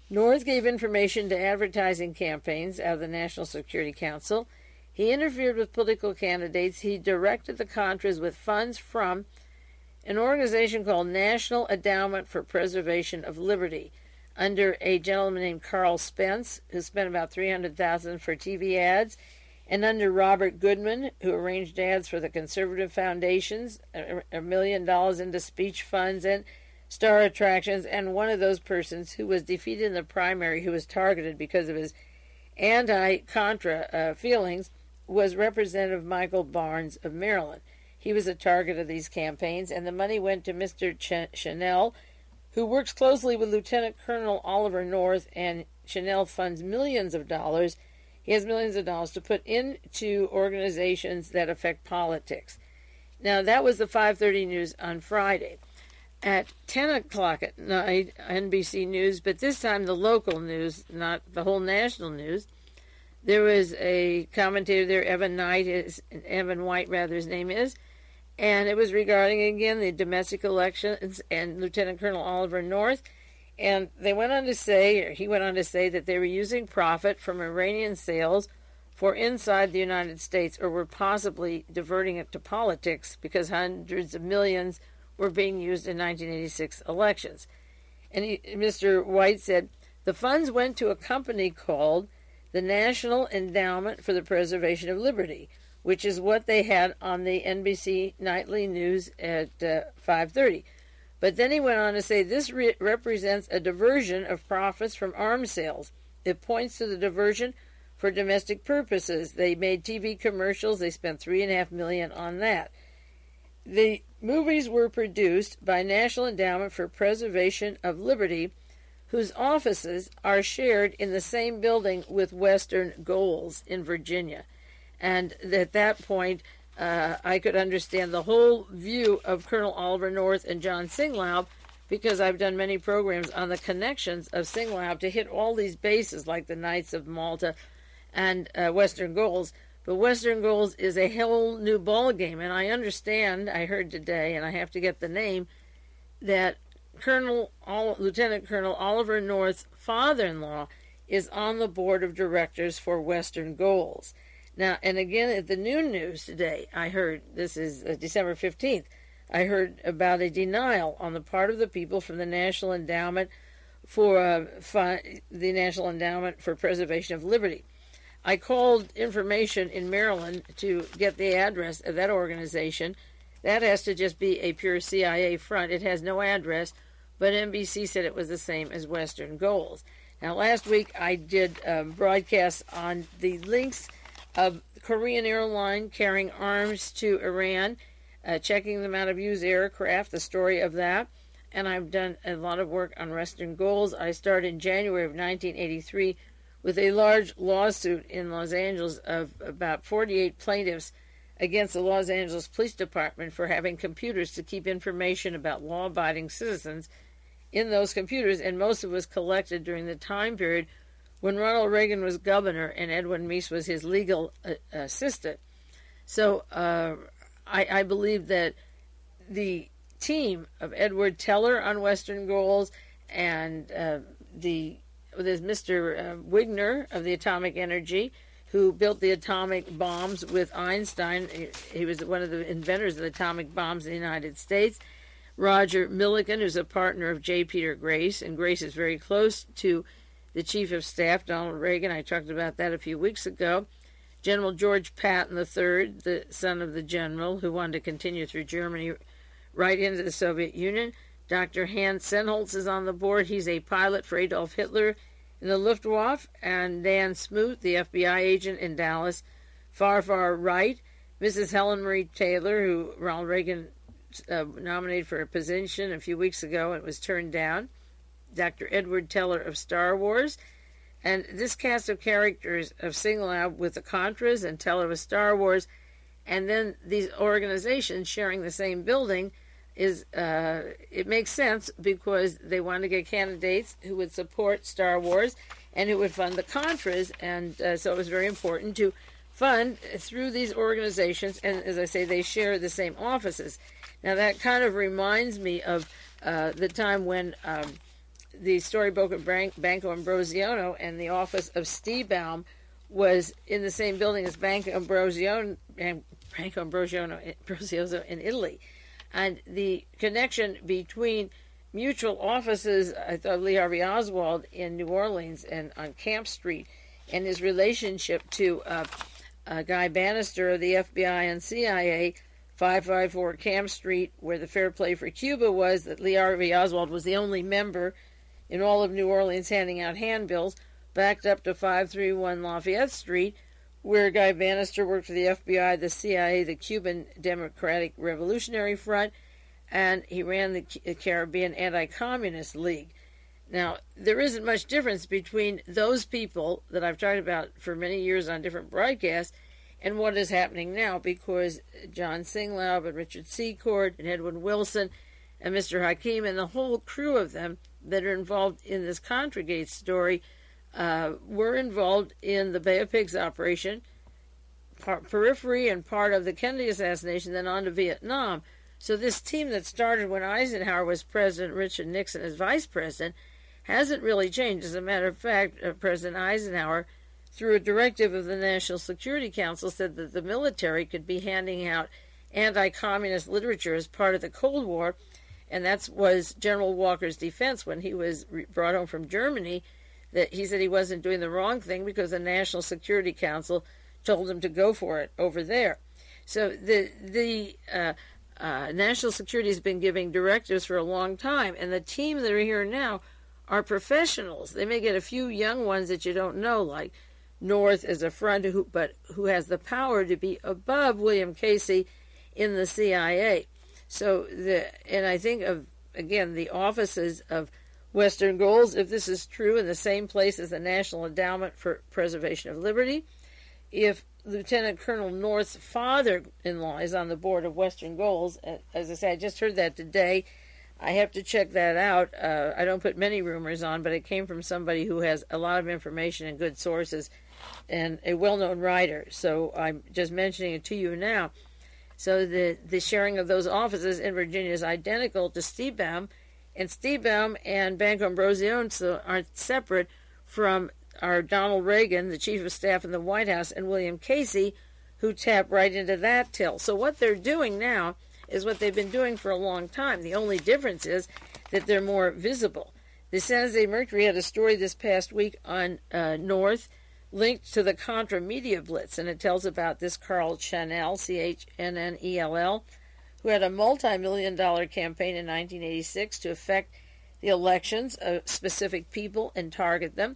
Speaker 1: North gave information to advertising campaigns out of the National Security Council. He interfered with political candidates. He directed the Contras with funds from an organization called National Endowment for Preservation of Liberty, under a gentleman named Carl Spence, who spent about $300,000 for TV ads, and under Robert Goodman, who arranged ads for the conservative foundations, $1 million into speech funds and star attractions, and one of those persons who was defeated in the primary, who was targeted because of his anti-Contra feelings, was Representative Michael Barnes of Maryland. He was a target of these campaigns, and the money went to Mr. Chanell, who works closely with Lieutenant Colonel Oliver North, and Chanell funds millions of dollars. He has millions of dollars to put into organizations that affect politics. Now, that was the 5:30 news on Friday. At 10 o'clock at night, NBC News, but this time the local news, not the whole national news, there was a commentator there, Evan White, his name is, and it was regarding, again, the domestic elections and Lieutenant Colonel Oliver North. And they went on to say, or he went on to say, that they were using profit from Iranian sales for inside the United States, or were possibly diverting it to politics because hundreds of millions were being used in 1986 elections. And Mr. White said, the funds went to a company called the National Endowment for the Preservation of Liberty, which is what they had on the NBC Nightly News at 5:30. But then he went on to say this represents a diversion of profits from arms sales. It points to the diversion for domestic purposes. They made TV commercials. They spent $3.5 million on that. The movies were produced by National Endowment for Preservation of Liberty, whose offices are shared in the same building with Western Goals in Virginia. And at that point, I could understand the whole view of Colonel Oliver North and John SINGLAUB, because I've done many programs on the connections of SINGLAUB to hit all these bases, like the Knights of Malta and Western Goals. But Western Goals is a whole new ballgame, and I understand, I heard today, and I have to get the name, that Lieutenant Colonel Oliver North's father-in-law is on the board of directors for Western Goals. Now, and again, at the noon news today, I heard, this is December 15th, I heard about a denial on the part of the people from the National Endowment for Preservation of Liberty. I called information in Maryland to get the address of that organization. That has to just be a pure CIA front. It has no address, but NBC said it was the same as Western Goals. Now, last week I did broadcasts on the links of Korean airline carrying arms to Iran, checking them out of used aircraft, the story of that. And I've done a lot of work on Western Goals. I started in January of 1983 with a large lawsuit in Los Angeles of about 48 plaintiffs against the Los Angeles Police Department for having computers to keep information about law-abiding citizens in those computers, and most of it was collected during the time period when Ronald Reagan was governor and Edwin Meese was his legal assistant. So I believe that the team of Edward Teller on Western Goals and there's Mr. Wigner of the Atomic Energy, who built the atomic bombs with Einstein. He was one of the inventors of the atomic bombs in the United States. Roger Millikan, who's a partner of J. Peter Grace, and Grace is very close to the Chief of Staff, Donald Reagan. I talked about that a few weeks ago. General George Patton III, the son of the general, who wanted to continue through Germany right into the Soviet Union. Dr. Hans Senholz is on the board. He's a pilot for Adolf Hitler in the Luftwaffe. And Dan Smoot, the FBI agent in Dallas, far, far right. Mrs. Helen Marie Taylor, who Ronald Reagan nominated for a position a few weeks ago and was turned down. Dr. Edward Teller of Star Wars. And this cast of characters of SINGLAUB with the Contras and Teller of Star Wars, and then these organizations sharing the same building, is it makes sense because they want to get candidates who would support Star Wars and who would fund the Contras, and so it was very important to fund through these organizations, and as I say, they share the same offices. Now that kind of reminds me of the time when the storybook of Banco Ambrosiano and the office of Stiebaum was in the same building as Banco Ambrosiano in Italy. And the connection between mutual offices, I thought Lee Harvey Oswald in New Orleans and on Camp Street, and his relationship to Guy Bannister of the FBI and CIA, 554 Camp Street, where the Fair Play for Cuba was, that Lee Harvey Oswald was the only member in all of New Orleans handing out handbills, backed up to 531 Lafayette Street, where Guy Bannister worked for the FBI, the CIA, the Cuban Democratic Revolutionary Front, and he ran the Caribbean Anti-Communist League. Now, there isn't much difference between those people that I've talked about for many years on different broadcasts and what is happening now, because John SINGLAUB and Richard Secord and Edwin Wilson and Mr. Hakim and the whole crew of them that are involved in this Contragate story were involved in the Bay of Pigs operation, periphery and part of the Kennedy assassination, then on to Vietnam. So this team that started when Eisenhower was president, Richard Nixon as vice president, hasn't really changed. As a matter of fact, President Eisenhower, through a directive of the National Security Council, said that the military could be handing out anti-communist literature as part of the Cold War, and that was General Walker's defense when he was brought home from Germany, that he said he wasn't doing the wrong thing because the National Security Council told him to go for it over there. So the National Security has been giving directives for a long time, and the team that are here now are professionals. They may get a few young ones that you don't know, like North as a front, but who has the power to be above William Casey in the CIA. So, and I think of, again, the offices of Western Goals, if this is true, in the same place as the National Endowment for Preservation of Liberty. If Lieutenant Colonel North's father-in-law is on the board of Western Goals, as I say, I just heard that today. I have to check that out. I don't put many rumors on, but it came from somebody who has a lot of information and good sources and a well-known writer. So I'm just mentioning it to you now. So the sharing of those offices in Virginia is identical to Stiebaum, and Stiebaum and Banco Ambrosiano aren't separate from are Donald Reagan, the chief of staff in the White House, and William Casey, who tap right into that till. So what they're doing now is what they've been doing for a long time. The only difference is that they're more visible. The San Jose Mercury had a story this past week on North linked to the Contra Media Blitz, and it tells about this Carl Chanell, Chnennell, who had a multi-million-dollar campaign in 1986 to affect the elections of specific people and target them.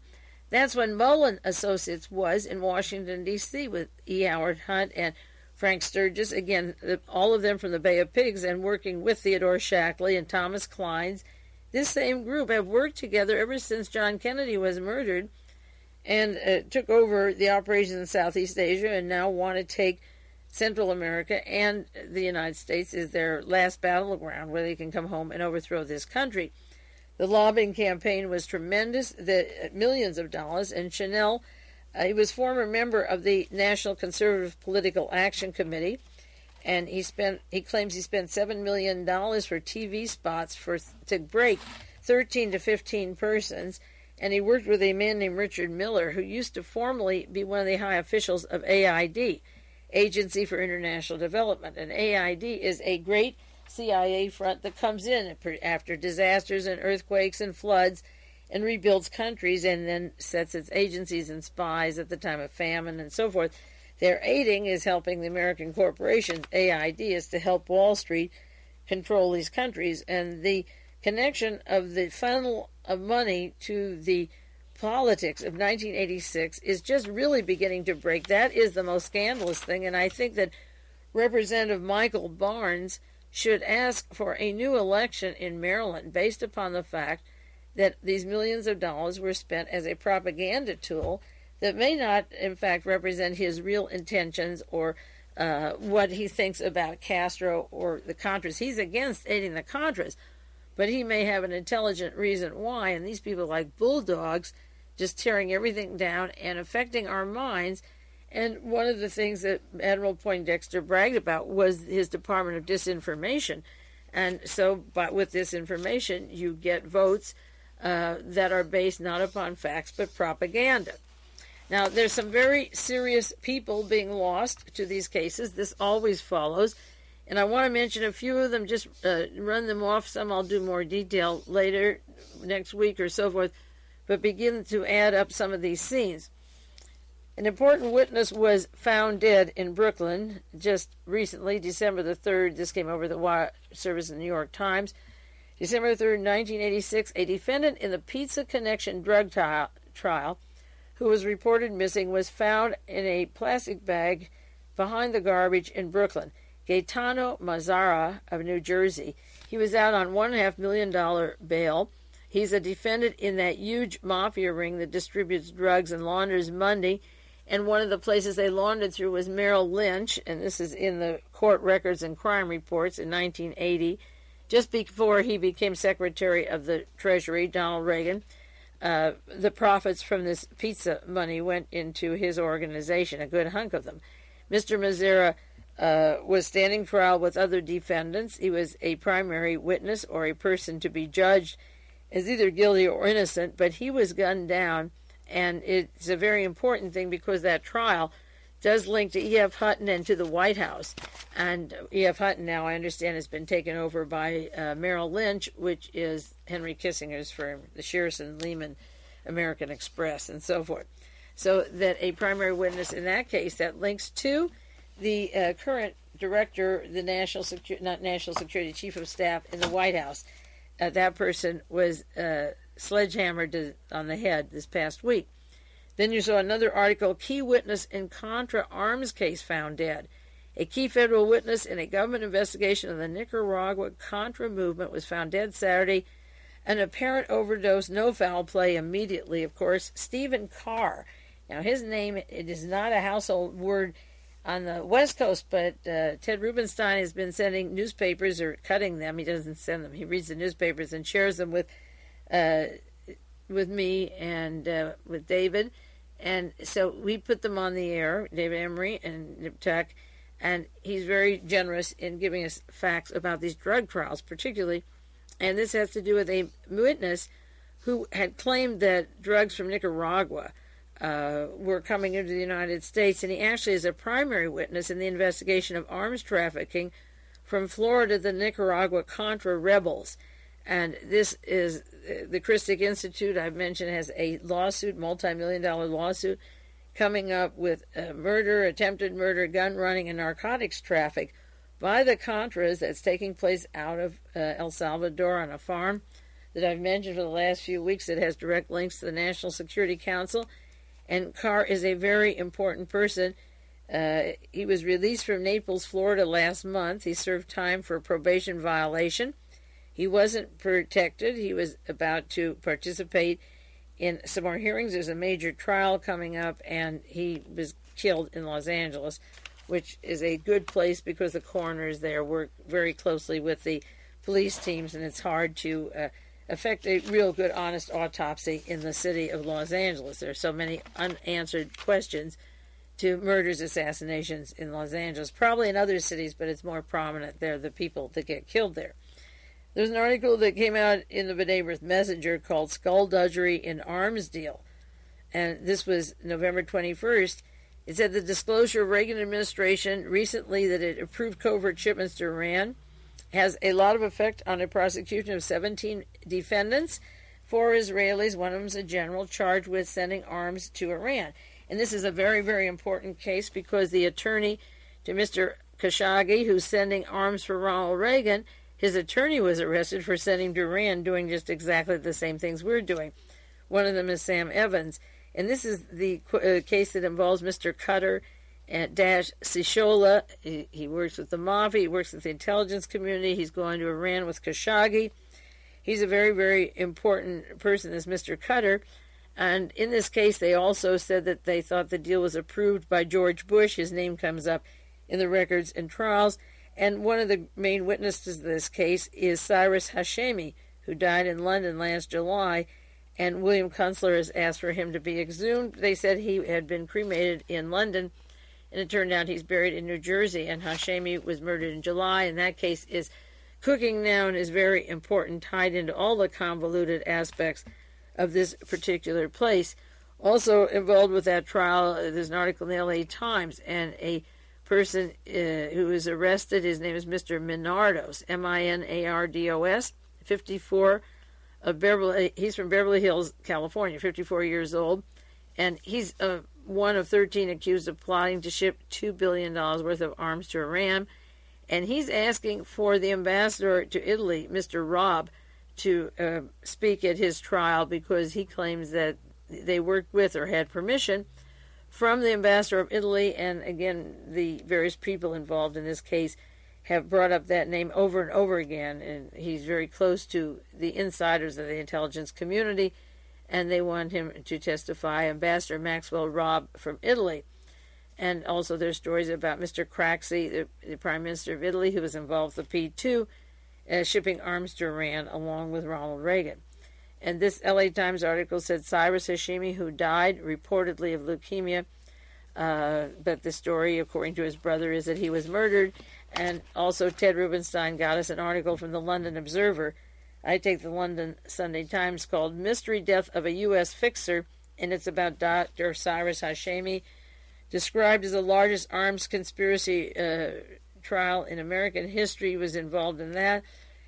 Speaker 1: That's when Mullen Associates was in Washington, D.C. with E. Howard Hunt and Frank Sturgis, again, all of them from the Bay of Pigs, and working with Theodore Shackley and Thomas Clines. This same group have worked together ever since John Kennedy was murdered and took over the operations in Southeast Asia and now want to take Central America and the United States as their last battleground where they can come home and overthrow this country. The lobbying campaign was tremendous, millions of dollars, and Chanell, he was former member of the National Conservative Political Action Committee, and he claims he spent $7 million for TV spots to break 13 to 15 persons, and he worked with a man named Richard Miller, who used to formerly be one of the high officials of AID, Agency for International Development. And AID is a great CIA front that comes in after disasters and earthquakes and floods and rebuilds countries and then sets its agencies and spies at the time of famine and so forth. Their aiding is helping the American corporations. AID is to help Wall Street control these countries. And the connection of the funnel of money to the politics of 1986 is just really beginning to break. That is the most scandalous thing, and I think that Representative Michael Barnes should ask for a new election in Maryland based upon the fact that these millions of dollars were spent as a propaganda tool that may not, in fact, represent his real intentions or what he thinks about Castro or the Contras. He's against aiding the Contras, but he may have an intelligent reason why, and these people are like bulldogs just tearing everything down and affecting our minds. And one of the things that Admiral Poindexter bragged about was his Department of Disinformation. And so with this information, you get votes that are based not upon facts but propaganda. Now, there's some very serious people being lost to these cases. This always follows. And I want to mention a few of them, just run them off. Some I'll do more detail later, next week or so forth, but begin to add up some of these scenes. An important witness was found dead in Brooklyn just recently, December the 3rd. This came over the wire service in the New York Times. December 3rd, 1986, a defendant in the Pizza Connection drug trial who was reported missing was found in a plastic bag behind the garbage in Brooklyn. Gaetano Mazzara of New Jersey. He was out on $1.5 million bail. He's a defendant in that huge mafia ring that distributes drugs and launders money. And one of the places they laundered through was Merrill Lynch, and this is in the court records and crime reports in 1980, just before he became Secretary of the Treasury, Donald Reagan. The profits from this pizza money went into his organization, a good hunk of them. Mr. Mazzara was standing trial with other defendants. He was a primary witness or a person to be judged as either guilty or innocent, but he was gunned down, and it's a very important thing because that trial does link to E.F. Hutton and to the White House. And E.F. Hutton now, I understand, has been taken over by Merrill Lynch, which is Henry Kissinger's firm, the Shearson Lehman American Express, and so forth. So that a primary witness in that case that links to the current director, the National Security Chief of Staff in the White House. That person was sledgehammered on the head this past week. Then you saw another article, key witness in Contra arms case found dead. A key federal witness in a government investigation of the Nicaragua Contra movement was found dead Saturday. An apparent overdose, no foul play immediately, of course. Stephen Carr. Now, his name, it is not a household word on the West Coast, but Ted Rubenstein has been sending newspapers or cutting them. He doesn't send them. He reads the newspapers and shares them with me and with David. And so we put them on the air, David Emery and Nip Tuck, and he's very generous in giving us facts about these drug trials particularly. And this has to do with a witness who had claimed that drugs from Nicaragua were coming into the United States, and he actually is a primary witness in the investigation of arms trafficking from Florida to the Nicaragua Contra rebels. And this is the Christic Institute, I've mentioned, has a lawsuit, multi-million-dollar lawsuit, coming up with murder, attempted murder, gun running, and narcotics traffic by the Contras that's taking place out of El Salvador on a farm that I've mentioned for the last few weeks that has direct links to the National Security Council. And Carr is a very important person. He was released from Naples, Florida last month. He served time for a probation violation. He wasn't protected. He was about to participate in some more hearings. There's a major trial coming up, and he was killed in Los Angeles, which is a good place because the coroners there work very closely with the police teams, and it's hard to effect a real good, honest autopsy in the city of Los Angeles. There are so many unanswered questions to murders, assassinations in Los Angeles, probably in other cities, but it's more prominent there, the people that get killed there. There's an article that came out in the B'nai Messenger called Skullduggery in Arms Deal, and this was November 21st. It said the disclosure of Reagan administration recently that it approved covert shipments to Iran has a lot of effect on a prosecution of 17 defendants, 4 Israelis, one of them is a general charged with sending arms to Iran. And this is a very, very important case because the attorney to Mr. Khashoggi, who's sending arms for Ronald Reagan, his attorney was arrested for sending to Iran, doing just exactly the same things we're doing. One of them is Sam Evans. And this is the case that involves Mr. Cutter and Dash Sishola. He works with the mafia. He works with the intelligence community. He's going to Iran with Khashoggi. He's a very, very important person, this Mr. Cutter. And in this case, they also said that they thought the deal was approved by George Bush. His name comes up in the records and trials. And one of the main witnesses to this case is Cyrus Hashemi, who died in London last July. And William Kunstler has asked for him to be exhumed. They said he had been cremated in London, and it turned out he's buried in New Jersey. And Hashemi was murdered in July, and that case is cooking now and is very important, tied into all the convoluted aspects of this particular place. Also involved with that trial, there's an article in the LA Times, and a person who was arrested, his name is Mr. Minardos, M-I-N-A-R-D-O-S, 54, he's from Beverly Hills, California, 54 years old, and he's one of 13 accused of plotting to ship $2 billion worth of arms to Iran, and he's asking for the ambassador to Italy, Mr. Robb, to speak at his trial because he claims that they worked with or had permission from the ambassador of Italy, and again, the various people involved in this case have brought up that name over and over again, and he's very close to the insiders of the intelligence community, and they want him to testify, Ambassador Maxwell Robb from Italy. And also there's stories about Mr. Craxi, the Prime Minister of Italy, who was involved with P2, shipping arms to Iran along with Ronald Reagan. And this LA Times article said Cyrus Hashemi, who died reportedly of leukemia, but the story, according to his brother, is that he was murdered. And also Ted Rubenstein got us an article from the London Observer. I take the London Sunday Times, called Mystery Death of a U.S. Fixer, and it's about Dr. Cyrus Hashemi, described as the largest arms conspiracy trial in American history. He was involved in that.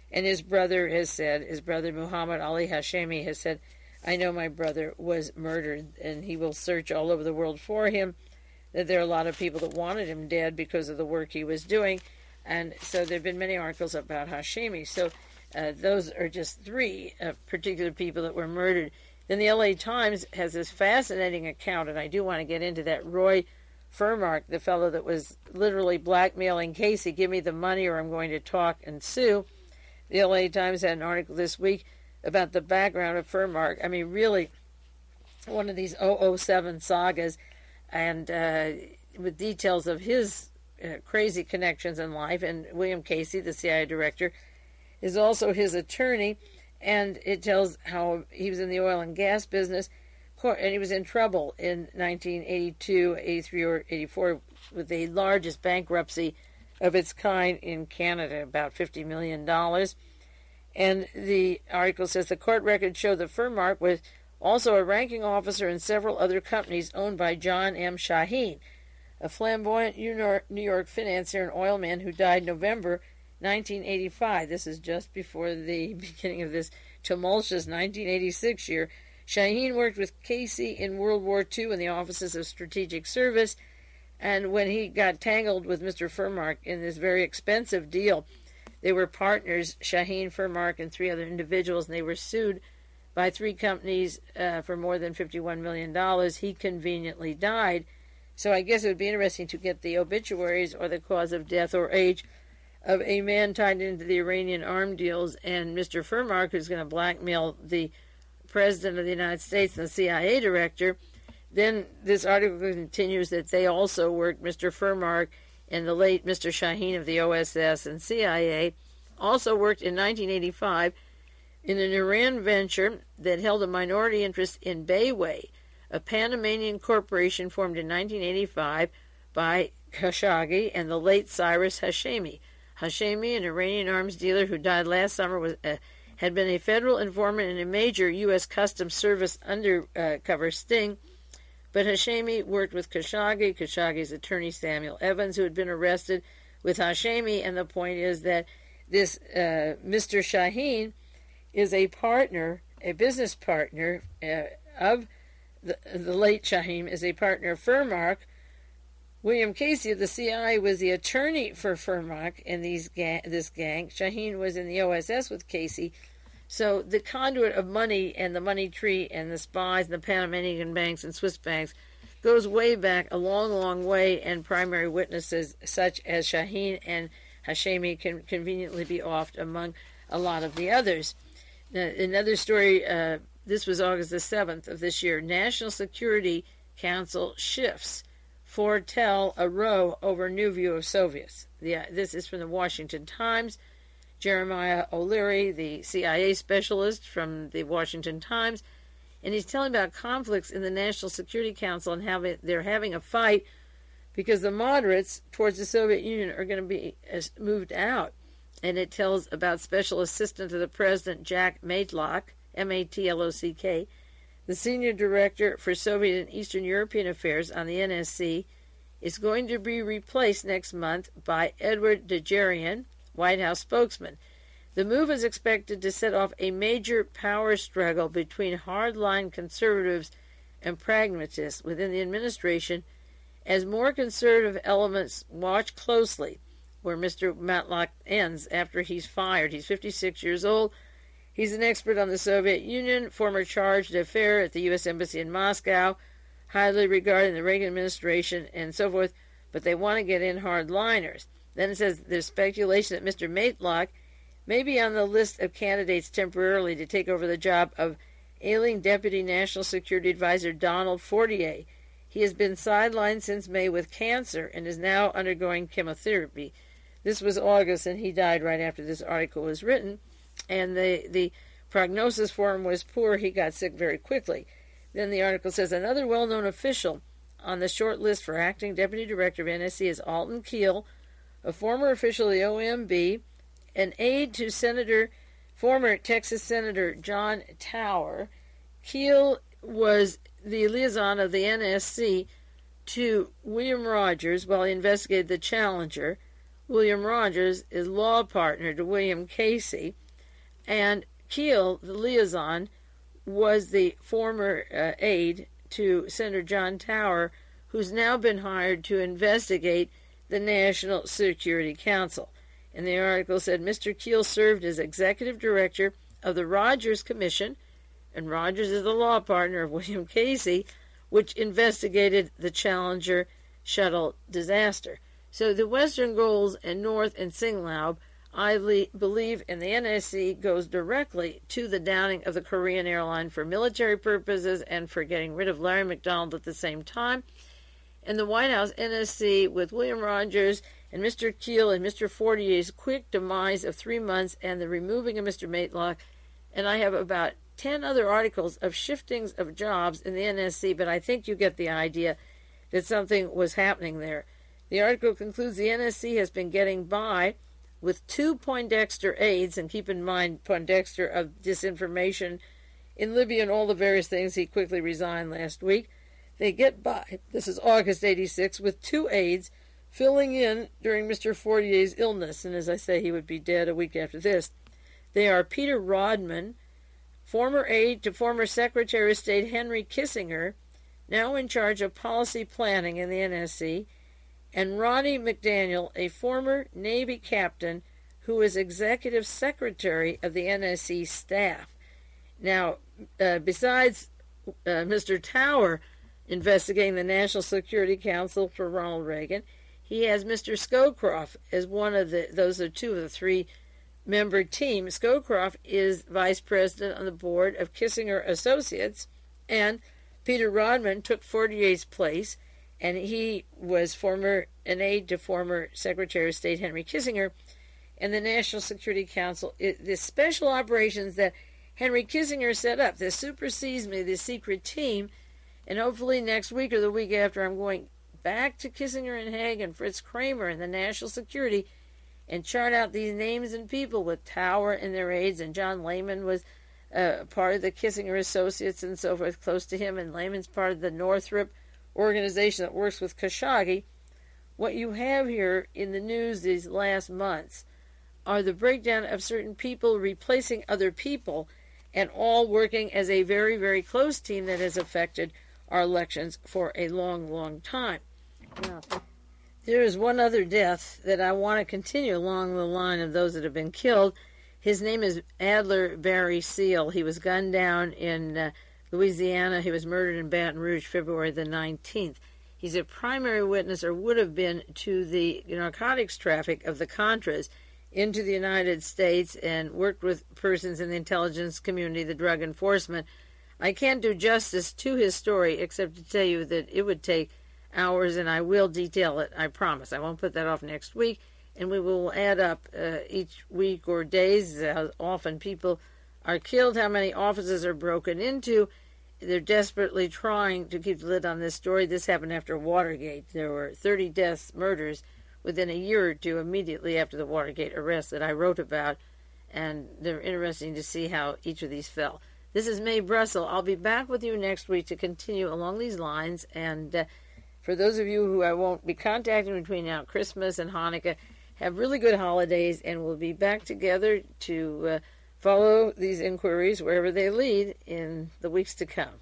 Speaker 1: And his brother has said, his brother Muhammad Ali Hashemi has said, I know my brother was murdered, and he will search all over the world for him, that there are a lot of people that wanted him dead because of the work he was doing. And so there have been many articles about Hashemi. So those are just 3 particular people that were murdered. Then the LA Times has this fascinating account, and I do want to get into that. Roy Furmark, the fellow that was literally blackmailing Casey, give me the money or I'm going to talk and sue. The LA Times had an article this week about the background of Furmark. I mean, really, one of these 007 sagas, and with details of his crazy connections in life. And William Casey, the CIA director, is also his attorney, and it tells how he was in the oil and gas business, and he was in trouble in 1982, 83, or 84 with the largest bankruptcy of its kind in Canada, about $50 million. And the article says the court records show that Furmark was Also a ranking officer in several other companies owned by John M. Shaheen, a flamboyant New York financier and oil man who died November 1985. This is just before the beginning of this tumultuous 1986 year. Shaheen worked with Casey in World War II in the offices of Strategic Service, and when he got tangled with Mr. Furmark in this very expensive deal, they were partners, Shaheen, Furmark, and 3 other individuals, and they were sued by 3 companies for more than $51 million. He conveniently died. So I guess it would be interesting to get the obituaries or the cause of death or age of a man tied into the Iranian arms deals and Mr. Furmark, who's going to blackmail the President of the United States and the CIA director. Then this article continues that they also worked, Mr. Furmark and the late Mr. Shaheen of the OSS and CIA, also worked in 1985 in an Iran venture that held a minority interest in Bayway, a Panamanian corporation formed in 1985 by Khashoggi and the late Cyrus Hashemi. Hashemi, an Iranian arms dealer who died last summer, had been a federal informant in a major U.S. Customs Service undercover sting, but Hashemi worked with Khashoggi's attorney Samuel Evans, who had been arrested with Hashemi, and the point is that this Mr. Shaheen is a partner, a business partner of the late Shaheen, is a partner of Furmark. William Casey of the CIA was the attorney for Furmark and this gang. Shaheen was in the OSS with Casey. So the conduit of money and the money tree and the spies and the Panamanian banks and Swiss banks goes way back, a long, long way, and primary witnesses such as Shaheen and Hashemi can conveniently be offed among a lot of the others. Now, another story, this was August the 7th of this year. National Security Council shifts foretell a row over new view of Soviets. This is from the Washington Times. Jeremiah O'Leary, the CIA specialist from the Washington Times, and he's telling about conflicts in the National Security Council and how they're having a fight because the moderates towards the Soviet Union are going to be moved out. And it tells about Special Assistant to the President Jack Matlock, M-A-T-L-O-C-K, the Senior Director for Soviet and Eastern European Affairs on the NSC, is going to be replaced next month by Edward Degerian, White House spokesman. The move is expected to set off a major power struggle between hardline conservatives and pragmatists within the administration as more conservative elements watch closely where Mr. Matlock ends after he's fired. He's 56 years old. He's an expert on the Soviet Union, former charge d'affaires at the U.S. Embassy in Moscow, highly regarded in the Reagan administration, and so forth, but they want to get in hardliners. Then it says there's speculation that Mr. Matlock may be on the list of candidates temporarily to take over the job of ailing Deputy National Security Advisor Donald Fortier. He has been sidelined since May with cancer and is now undergoing chemotherapy. This was August, and he died right after this article was written, and the prognosis for him was poor. He got sick very quickly. Then the article says another well-known official on the short list for acting deputy director of NSC is Alton Keel, a former official of the OMB, an aide to former Texas Senator John Tower. Keel was the liaison of the NSC to William Rogers while he investigated the Challenger. William Rogers is law partner to William Casey, and Keel, the liaison, was the former aide to Senator John Tower, who's now been hired to investigate the National Security Council. And the article said Mr. Keel served as executive director of the Rogers Commission, and Rogers is the law partner of William Casey, which investigated the Challenger shuttle disaster. So the Western goals and North and SINGLAUB, I believe, in the NSC goes directly to the downing of the Korean airline for military purposes and for getting rid of Larry McDonald at the same time. And the White House NSC with William Rogers and Mr. Keel and Mr. Fortier's quick demise of 3 months and the removing of Mr. Matlock. And I have about 10 other articles of shiftings of jobs in the NSC, but I think you get the idea that something was happening there. The article concludes the NSC has been getting by with 2 Poindexter aides, and keep in mind Poindexter of disinformation in Libya and all the various things. He quickly resigned last week. They get by, this is August 86, with 2 aides filling in during Mr. Fortier's illness, and as I say, he would be dead a week after this. They are Peter Rodman, former aide to former Secretary of State Henry Kissinger, now in charge of policy planning in the NSC, and Rodney McDaniel, a former Navy captain who is executive secretary of the NSC staff. Now, besides Mr. Tower investigating the National Security Council for Ronald Reagan, he has Mr. Scowcroft as one of those are 2 of the 3-member team. Scowcroft is vice president on the board of Kissinger Associates, and Peter Rodman took Fortier's place, and he was an aide to former Secretary of State Henry Kissinger. And the National Security Council, the special operations that Henry Kissinger set up, the Super-SISMI, the secret team, and hopefully next week or the week after I'm going back to Kissinger and Haig and Fritz Kramer and the National Security and chart out these names and people with Tower and their aides, and John Lehman was part of the Kissinger Associates and so forth, close to him, and Lehman's part of the Northrop organization that works with Khashoggi. What you have here in the news these last months are the breakdown of certain people replacing other people, and all working as a very, very close team that has affected our elections for a long, long time. Now, there is one other death that I want to continue along the line of those that have been killed. His name is Adler Barry Seal. He was gunned down in Louisiana. He was murdered in Baton Rouge February the 19th. He's a primary witness, or would have been, to the narcotics traffic of the Contras into the United States, and worked with persons in the intelligence community, the drug enforcement. I can't do justice to his story except to tell you that it would take hours, and I will detail it, I promise. I won't put that off next week, and we will add up each week or days how often people are killed, how many offices are broken into. They're desperately trying to keep the lid on this story. This happened after Watergate. There were 30 deaths, murders, within a year or two immediately after the Watergate arrest that I wrote about, and they're interesting to see how each of these fell. This is Mae Brussell. I'll be back with you next week to continue along these lines, and for those of you who I won't be contacting between now Christmas and Hanukkah, have really good holidays, and we'll be back together to follow these inquiries wherever they lead in the weeks to come.